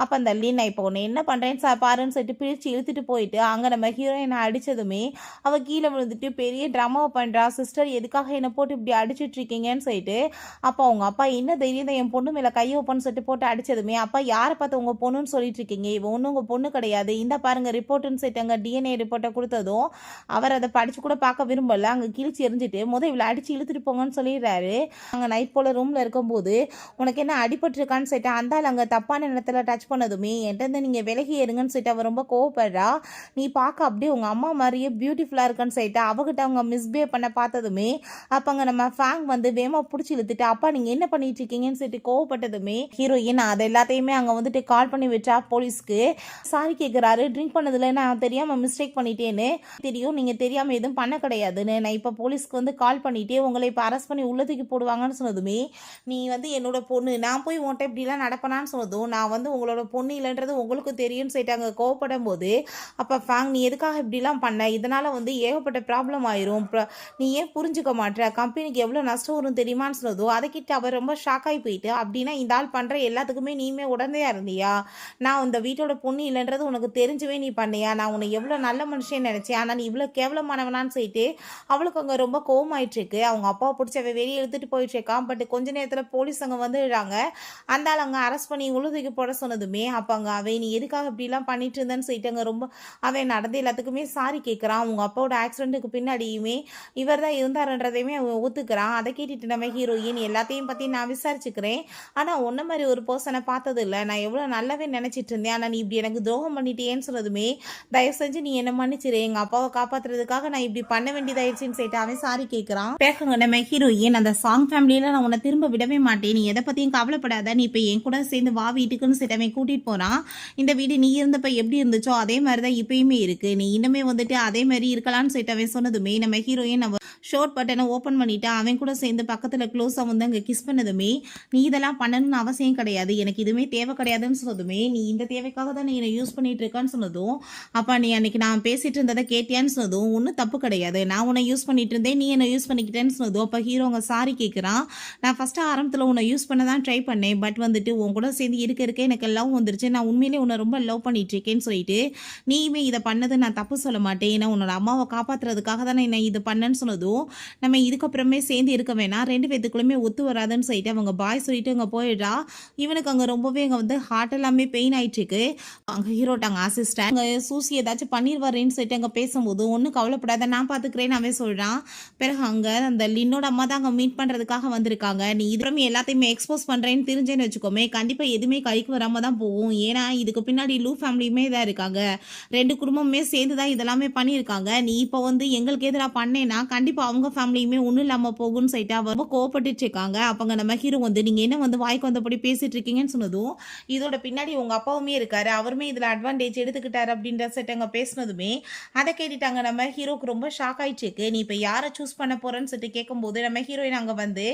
அப்போ அந்த லீன் நான் இப்போ உன்னை என்ன பண்ணுறேன்னு பாருன்னு சொல்லிட்டு பிரித்து இழுத்துட்டு போயிட்டு அங்கே நம்ம ஹீரோயினை அடித்ததுமே அவள் கீழே விழுந்துட்டு பெரிய ட்ராமாவை பண்ணுறா. சிஸ்டர் எதுக்காக என்னை போட்டு இப்படி அடிச்சுட்டு இருக்கீங்கன்னு சொல்லிட்டு. அப்போ அவங்க அப்பா என்ன தைரியம் தான் என் பொண்ணு மேலே கையை வைப்பன்னு சொல்லிட்டு போட்டு அடித்ததுமே, அப்பா யாரை பார்த்து உங்கள் பொண்ணுன்னு சொல்லிட்டு இருக்கீங்க, இவன் ஒன்றும் உங்கள் பொண்ணு கிடையாது, இந்த பாருங்க ரிப்போர்ட்டுன்னு சொல்லிட்டாங்க. டிஎன்ஏ ரிப்போர்ட்டை கொடுத்ததும் அவர் அதை படித்து கூட பார்க்க விரும்பல, அங்கே கிழிச்சு எரிஞ்சிட்டு இவ்வளோ அடித்து இழுத்துட்டு போங்கன்னு சொல்லிடுறாரு. அங்கே நைட் போல் ரூமில் இருக்கும்போது உனக்கு என்ன அடிபட்டுருக்கான்னு சொல்லிட்டு அந்தால் அங்கே தப்பான இடத்துல டச் பண்ணதுமே என்கிட்ட நீங்கள் விலகி ஏறுங்கன்னு சொல்லிட்டு அவர் ரொம்ப கோவப்படுறா. நீ பார்க்க அப்படியே உங்கள் அம்மா மாதிரியே பியூட்டிஃபுல்லாக இருக்குன்னு சொல்லிட்டு அவகிட்ட அவங்க மிஸ்பிஹேவ் பண்ண பார்த்ததுமே அப்போ அங்கே நம்ம ஃபேங் வேகமாக பிடிச்சி இழுத்துட்டு அப்பா நீங்கள் என்ன பண்ணிட்டு இருக்கீங்கன்னு சொல்லிட்டு கோவப்பட்டதுமே ஹீரோயின் அது எல்லாத்தையுமே அங்கே கால் பண்ணி விட்டா போலீஸ்க்கு. சாரி கேட்குறாரு, ட்ரிங்க் பண்ணதில் நான் தெரியாமல் மிஸ்டேக் பண்ணிட்டேன்னு தெரியும், நீங்கள் தெரியாமல் எதுவும் பண்ண கிடையாதுன்னு. நான் இப்போ போலீஸ்க்கு கால் பண்ணிட்டே உங்களை இப்போ அரெஸ்ட் பண்ணி உள்ளதுக்கு போடுவாங்கன்னு சொன்னதுமே நீ என்னோட பொண்ணு, நான் போய் உன்ட்ட இப்படிலாம் நடப்பனான்னு சொன்னதும் நான் உங்களோட பொண்ணு இல்லைன்றது உங்களுக்கு தெரியும்னு சொல்லிட்டாங்க கோவப்படும் போது. அப்போ ஃபேங் நீ எதுக்காக இப்படிலாம் பண்ண, இதனால் ஏகப்பட்ட ப்ராப்ளம் ஆயிரும், நீ ஏன் புரிஞ்சுக்க மாட்டேற, கம்பெனிக்கு எவ்வளோ நஷ்டம் வரும் தெரியுமான்னு சொன்னதோ அதை கிட்ட அவர் ரொம்ப ஷாக் ஆகி போயிட்டு. அப்படின்னா இந்த ஆள் பண்ணுற எல்லாத்துக்குமே நீமே உடனேயா இருந்தியா, நான் இந்த வீட்டோட பொண்ணு இல்லைன்றது உனக்கு தெரிஞ்சவே நீ பண்ணியா, நான் உன்னை எவ்வளோ நல்ல மனுஷன் நினச்சேன், ஆனால் நீ இவ்வளோ கேவலமானவனான்னு சொல்லிட்டு அவளுக்கு அங்கே ரொம்ப கோவமாயிட்டு இருக்கு. அவங்க அப்பாவை பிடிச்ச வெளியே எடுத்துகிட்டு போயிட்டு இருக்கான். பட் கொஞ்ச நேரத்தில் போலீஸ் அங்கே வந்துடுறாங்க. அந்த ஆள் அங்கே அரெஸ்ட் பண்ணி உழுதுக்கு போட சொன்னதுமே அப்போ அங்கே அவன் நீ எதுக்காக இப்படிலாம் பண்ணிட்டு இருந்தேன்னு சொல்லிட்டு அங்கே ரொம்ப அவன் நடந்து எல்லாத்துக்குமே சாரி கேட்குறான். அவங்க அப்பாவோட ஆக்சிடென்ட்டுக்கு பின்னாடியுமே இவர் தான் இருந்தாருன்றதையுமே அவன் ஒத்துக்கிறான். அதை கேட்டுட்டு நம்ம ஹீரோயின் எல்லாத்தையும் பற்றி நான் விசாரிச்சுக்கிறேன், ஆனால் ஒன்றை மாதிரி ஒரு பர்சனை பார்த்தது இல்லை, நான் எவ்வளோ நல்லாவே நினச்சிட்டு இருந்தேன், ஆனால் நீ இப்படி எனக்கு துரோகம் பண்ணிட்டேன்னு சொன்னதுமே தயவு செஞ்சு நீ என்ன மன்னிச்சிரு, எங்கள் அப்பாவை காப்பாற்றுறதுக்காக நான் இப்படி பண்ண வேண்டியதாயிடுச்சுன்னு சொல்லிட்டு அவன் சாரி கேட்குறான். பேசுங்க நம்ம ஹீரோயின் அந்த சாங் ஃபேமிலியில் நான் உன்னை திரும்ப விடவே மாட்டேன், நீ எதை பற்றியும் கவலைப்படாத, நீ இப்போ என் கூட சேர்ந்து வா வீட்டுக்குன்னு சொல்லிட்டு அவன் கூட்டிகிட்டு போகிறான். இந்த வீடு நீ இருந்தப்ப எப்படி இருந்துச்சோ அதே மாதிரி தான் இப்பயுமே இருக்கு, நீ இன்னுமே அதே மாதிரி இருக்கலாம்னு சொல்லிட்டு அவன் சொன்னதுமே நம்ம ஹீரோயின் நம்ம ஷோர்ட் பட்டனை ஓப்பன் பண்ணிட்டு அவன் கூட சேர்ந்து பக்கத்தில் க்ளோஸாக அங்கே கிஸ் பண்ணதுமே நீ இதெல்லாம் பண்ணணும்னு அவசியம் கிடையாது, எனக்கு இதுவுமே தேவை கிடையாதுன்னு சொன்னதுமே நீ இந்த தேவைக்காக தான் நீ என்னை யூஸ் பண்ணிட்டு இருக்கான்னு சொன்னதும் அப்பா நீ அன்னைக்கு நான் பேசிட்டு இருந்ததை கேட்டியான்னு சொன்னதும் ஒன்றும் தப்பு கிடையாது, நான் உன்னை யூஸ் பண்ணிட்டு இருந்தேன், நீ என்னை யூஸ் பண்ணிக்கிட்டேன்னு சொன்னதும் அப்போ ஹீரோ அங்கே சாரி கேட்குறான். நான் ஃபஸ்ட்டு ஆரம்பத்தில் உன்னை யூஸ் பண்ண தான் ட்ரை பண்ணேன், பட் உன் கூட சேர்ந்து இருக்க எனக்கு லவ் வந்துருச்சு, நான் உண்மையிலே உன்னை ரொம்ப லவ் பண்ணிட்டு இருக்கேன்னு சொல்லிட்டு நீயுமே இதை பண்ணது நான் தப்பு சொல்ல மாட்டேன், ஏன்னா உன்னோட அம்மாவை காப்பாற்றுறதுக்காக தான் நான் இது பண்ணேன்னு சொன்னதும் நம்ம இதுக்கப்புறமே சேர்ந்து இருக்க வேணாம், ரெண்டு பேத்துக்குள்ளுமே ஒத்து வராதுன்னு சொல்லிட்டு அவங்க பாய் சொல்லிட்டு அங்கே போயிடுறா. இவனுக்கு அங்கே ரொம்பவே அங்கே ஹார்ட் எல்லாமே பெயின் ஆயிட்டு இருக்கு. அங்கே ஹீரோட்டாங்க அசிஸ்டன்ட் அங்கே சூசி ஏதாச்சும் பண்ணிடுவாரேன்னு சொல்லிட்டு அங்கே பேசும்போது ஒன்றும் கவலைப்படாத நான் பார்த்துக்கிறேன்னு அவன் சொல்கிறான். பிறகு அங்கே அந்த லின்னோட அம்மா தான் அங்கே மீட் பண்ணுறதுக்காக வந்திருக்காங்க. நீ இதுமே எல்லாத்தையுமே எக்ஸ்போஸ் பண்ணுறேன்னு தெரிஞ்சேன்னு வச்சுக்கோமே கண்டிப்பாக எதுவுமே கைக்கு வராமல் தான் போகும், ஏன்னா இதுக்கு பின்னாடி லூ ஃபேமிலியுமே தான் இருக்காங்க, ரெண்டு குடும்பமே சேர்ந்து தான் இதெல்லாமே பண்ணியிருக்காங்க, நீ இப்போ எங்களுக்கு எதிராக பண்ணேன்னா கண்டிப்பாக அவங்க ஃபேமிலியுமே ஒன்றும் இல்லாமல் போகும்னு சொல்லிட்டு அவங்க கோவப்பட்டு இருக்காங்க. அப்போங்க நம்ம ஹீரோ நீங்கள் என்ன வாய்க்கு வந்தபடி பேசிட்டு இருக்கீங்கன்னு சொன்னதும் இதோட பின்னாடி உங்கள் அப்பாவுமே இருக்காரு, அவருமே இதில் அட்வான்டேஜ் எடுத்துக்கிட்டாரு அப்படின்ற செட் அங்கே பேசினதுமே அதை கேட்டுட்டாங்க. நம்ம ஹீரோக்கு ரொம்ப ஷாக் ஆயிடுச்சு. நீ இப்போ யாரை சூஸ் பண்ண போறேன்னு சொல்லிட்டு கேட்கும்போது நம்ம ஹீரோயின் அங்கே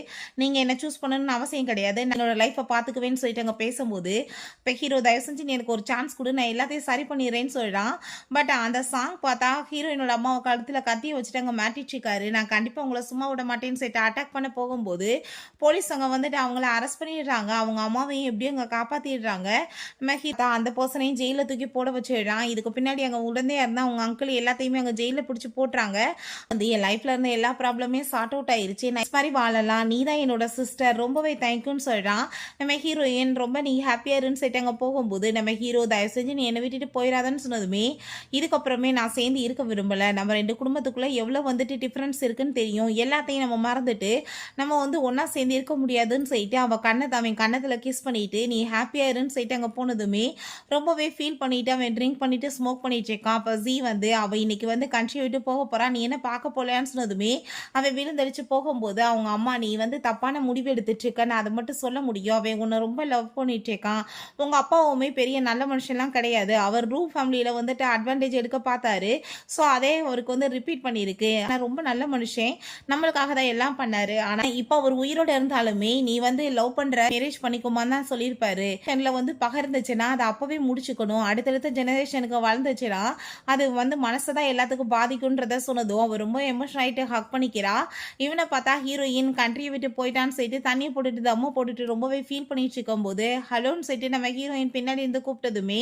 நீங்கள் என்ன சூஸ் பண்ணணும்னு அவசியம் கிடையாது, என்னோட லைஃப்பை பார்த்துக்குவேன்னு சொல்லிட்டு அங்கே பேசும்போது இப்போ ஹீரோ தயவு செஞ்சு நீ எனக்கு ஒரு சான்ஸ் கொடு, நான் எல்லாத்தையும் சரி பண்ணிடுறேன்னு சொல்கிறான். பட் அந்த சாங் பார்த்தா ஹீரோயினோட அம்மாவை கழுத்தில் கத்தியை வச்சுட்டு அங்கே மாட்டிட்டு இருக்காரு. நான் கண்டிப்பாக உங்களை சும்மா விட மாட்டேன்னு சொல்லிட்டு அட்டாக் பண்ண போகும்போது போலீஸ் அங்கே அவங்கள அரெஸ்ட் பண்ணிடுறாங்க. அவங்க அம்மாவையும் எப்படியும் அங்கே காப்பாற்றிடுறாங்க. மெஹிதா அந்த பர்சனையும் ஜெயிலில் தூக்கி போட வச்சிடுறான். இதுக்கு பின்னாடி அங்கே உடனே இருந்தால் அவங்க அங்கிள் எல்லாத்தையுமே அங்கே ஜெயிலில் பிடிச்சி போட்டுறாங்க. என் லைஃப்ல இருந்த எல்லா ப்ராப்ளமே சார்ட் அவுட் ஆயிருச்சு, நான் மாதிரி வாழலாம், நீ தான் என்னோட சிஸ்டர், ரொம்பவே தேங்க்யூன்னு சொல்கிறான். நம்ம ஹீரோயின் ரொம்ப நீ ஹாப்பியாக இருன்னு சொல்லிட்டு அங்கே போகும்போது நம்ம ஹீரோ தயவு செஞ்சு நீ என்னை விட்டுட்டு போயிடாதன்னு சொன்னதுமே இதுக்கப்புறமே நான் சேர்ந்து இருக்க விரும்பலை, நம்ம ரெண்டு குடும்பத்துக்குள்ளே எவ்வளோ டிஃப்ரென்ஸ் இருக்குன்னு தெரியும், எல்லாத்தையும் நம்ம மறந்துட்டு நம்ம ஒன்றா சேர்ந்து இருக்க முடியாதுன்னு சொல்லிட்டு அவன் கண்ணத்தில் கிஸ் பண்ணிட்டு நீ ஹாப்பியாக இருன்னு சொல்லிட்டு அங்கே போனதுமே ரொம்பவே ஃபீல் பண்ணிட்டு அவன் ட்ரிங்க் பண்ணிட்டு ஸ்மோக் பண்ணிட்டு இருக்கான். அப்போ ஜி அவள் இன்னைக்கு கண்ட்ரி விட்டு போக போகிறான், நீ என்ன பார்க்க போகலையான்னு சொன்னதுமே அவன் விழுந்தடிச்சு போகும்போது அவங்க அம்மா நீ தப்பான முடிவு எடுத்துட்டு இருக்க, நான் அதை மட்டும் சொல்ல முடியும், அவன் உன்னை ரொம்ப லவ் பண்ணிட்டு இருக்கான், உங்கள் அப்பாவுமே பெரிய நல்ல மனுஷன்லாம் கிடையாது, அவர் ரூ ஃபேமிலியில் அட்வான்டேஜ் எடுக்க பார்த்தாரு, ஸோ அதே அவருக்கு ரிப்பீட் பண்ணியிருக்கு, ஆனால் ரொம்ப நல்ல மனுஷன், நம்மளுக்காக தான் எல்லாம் பண்ணாரு. ஆனா இப்ப அவர் உயிரோட இருந்தாலுமே நீ வந்து லவ் பண்ற, மேரேஜ் பண்ணிக்கோமான்னு தான் சொல்லியிருப்பாரு. வந்து பகை இருந்துச்சுன்னா அதை அப்பவே முடிச்சுக்கணும். அடுத்தடுத்த ஜெனரேஷனுக்கு வளர்ந்துச்சுன்னா அது வந்து மனசை தான் எல்லாத்துக்கும் பாதிக்கும்ன்றத சொன்னதும் அவர் ரொம்ப எமோஷன் ஆயிட்டு ஹக் பண்ணிக்கிறா. இவனை பார்த்தா ஹீரோயின் கண்ட்ரியை விட்டு போயிட்டான்னு சொல்லிட்டு தண்ணியை போட்டுட்டு தம்ம போட்டுட்டு ரொம்பவே ஃபீல் பண்ணிட்டு இருக்கும் போது ஹலோன்னு சொல்லிட்டு நம்ம ஹீரோயின் பின்னாடி இருந்து கூப்பிட்டதுமே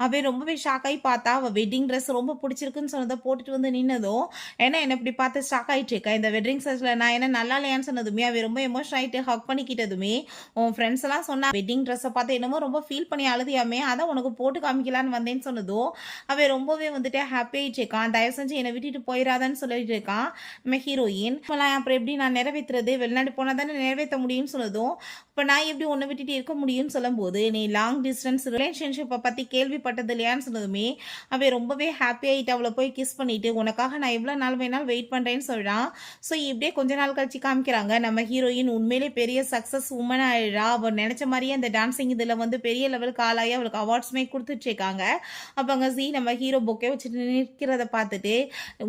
அவன் ரொம்பவே ஷாக் ஆகி பார்த்தா அவள் வெட்டிங் ட்ரெஸ் ரொம்ப பிடிச்சிருக்குன்னு சொன்னதை போட்டுட்டு வந்து நின்னதும் ஏன்னா என்ன இப்படி பார்த்து ஷாக் ஆயிட்டு இருக்கா இந்த வெட்டிங் ட்ரெஸ்ல நான் என்ன நல்லா இல்லையான்னு சொன்னதுமே அவன் ரொம்ப எமோஷன் ஆயிட்டு ஹக் பண்ணிக்கிட்டதுமே உன் ஃப்ரெண்ட்ஸ் எல்லாம் சொன்னா வெட்டிங் ட்ரெஸ்ஸை பார்த்து என்னமோ ரொம்ப ஃபீல் பண்ணி அழுதியாமே அதான் உனக்கு போட்டு காமிக்கலான்னு வந்தேன்னு சொன்னதும் அவன் ரொம்பவே வந்துட்டு ஹாப்பி ஆயிட்டு இருக்கான். தயவு செஞ்சு என்னை விட்டுட்டு போயிடாதான்னு சொல்லிட்டு இருக்கான் நம்ம ஹீரோயின். அப்புறம் எப்படி நான் நிறைவேற்றுறது, வெளிநாடு போனால் தானே நிறைவேற்ற முடியும்னு சொன்னதும் இப்போ நான் எப்படி உன்னை விட்டுட்டு இருக்க முடியும்னு சொல்லும்போது நீ லாங் டிஸ்டன்ஸ் ரிலேஷன்ஷிப்பை பற்றி கேள்விப்பட்டது இல்லையான்னு சொன்னதுமே அவன் ரொம்பவே ஹாப்பி ஆகிட்டு அவளை போய் கிஸ் பண்ணிட்டு உனக்காக நான் எவ்வளோ நாள் வேணாலும் வெயிட் பண்ணுறேன்னு சொல்கிறான். ஸோ இப்படியே கொஞ்ச நாள் கழிச்சு காமிக்கிறாங்க நம்ம ஹீரோயின் உண்மையிலே பெரிய சக்ஸஸ் உமன் ஆயிடுறா. அவள் நினச்ச மாதிரியே அந்த டான்ஸிங் இதில் வந்து பெரிய லெவலுக்கு ஆளாகி அவளுக்கு அவார்ட்ஸுமே கொடுத்துட்டு இருக்காங்க. அப்போ அங்கே நம்ம ஹீரோ பொக்கே வச்சுட்டு நிற்கிறத பார்த்துட்டு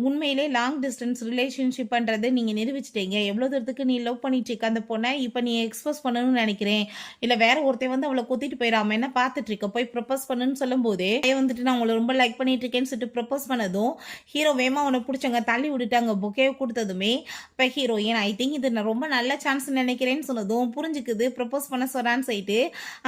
உண்மையிலே லாங் டிஸ்டன்ஸ் ரிலேஷன்ஷிப்ன்றது நீங்கள் நிரூபிச்சிட்டீங்க. எவ்வளோ தூரத்துக்கு நீ லவ் பண்ணிட்டு இருக்க அந்த பொண்ணை இப்போ நீ எக்ஸ்போஸ் பண்ணணும்னு நினைக்கிறேன். இல்லை வேற ஒருத்தர் வந்து அவளை குத்திட்டு போயிடாம என்ன பார்த்துட்டு இருக்க போய் ப்ரப்போஸ் பண்ணுன்னு சொல்லும் போதே வந்துட்டு நான் உங்களை ரொம்ப லைக் பண்ணிட்டு இருக்கேன்னு சொல்லிட்டு ப்ரப்போஸ் பண்ணதும் ஹீரோ வேமா அவனை பிடிச்சவங்க தள்ளி விட்டுட்டாங்க. பொக்கே கொடுத்ததுமே இப்போ ஹீரோயின் ஐ திங்க் இது நான் ரொம்ப நல்ல சான்ஸ் நினைக்கிறேன்னு சொன்னதும் புரிஞ்சுக்குது ப்ரப்போஸ் பண்ண சொல்றான்னு சொல்லிட்டு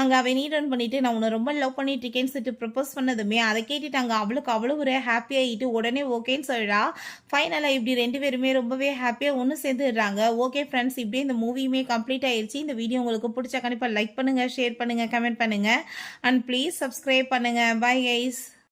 அங்கே அவன் நீட் ரன் பண்ணிட்டு நான் உன்னை ரொம்ப லவ் பண்ணிட்டு இருக்கேன்னு சொல்லிட்டு ப்ரப்போஸ் பண்ணதுமே அதை கேட்டுட்டு அங்கே அவளுக்கு அவ்வளோ ஒரு ஹாப்பி ஆகிட்டு உடனே ஓகேன்னு சொல்றா. ஃபைனலாக இப்படி ரெண்டு பேருமே ரொம்பவே ஹாப்பியாக ஒன்று சேர்ந்துடுறாங்க. ஓகே ஃப்ரெண்ட்ஸ், இப்படியே இந்த மூவியுமே கம்ப்ளீட் ஆயிடுச்சு. இந்த வீடியோ உங்களுக்கு பிடிச்சா கண்டிப்பாக லைக் பண்ணுங்க, ஷேர் பண்ணுங்க, கமெண்ட் பண்ணுங்க அண்ட் ப்ளீஸ் சப்ஸ்கிரைப் பண்ணுங்க. Bye guys.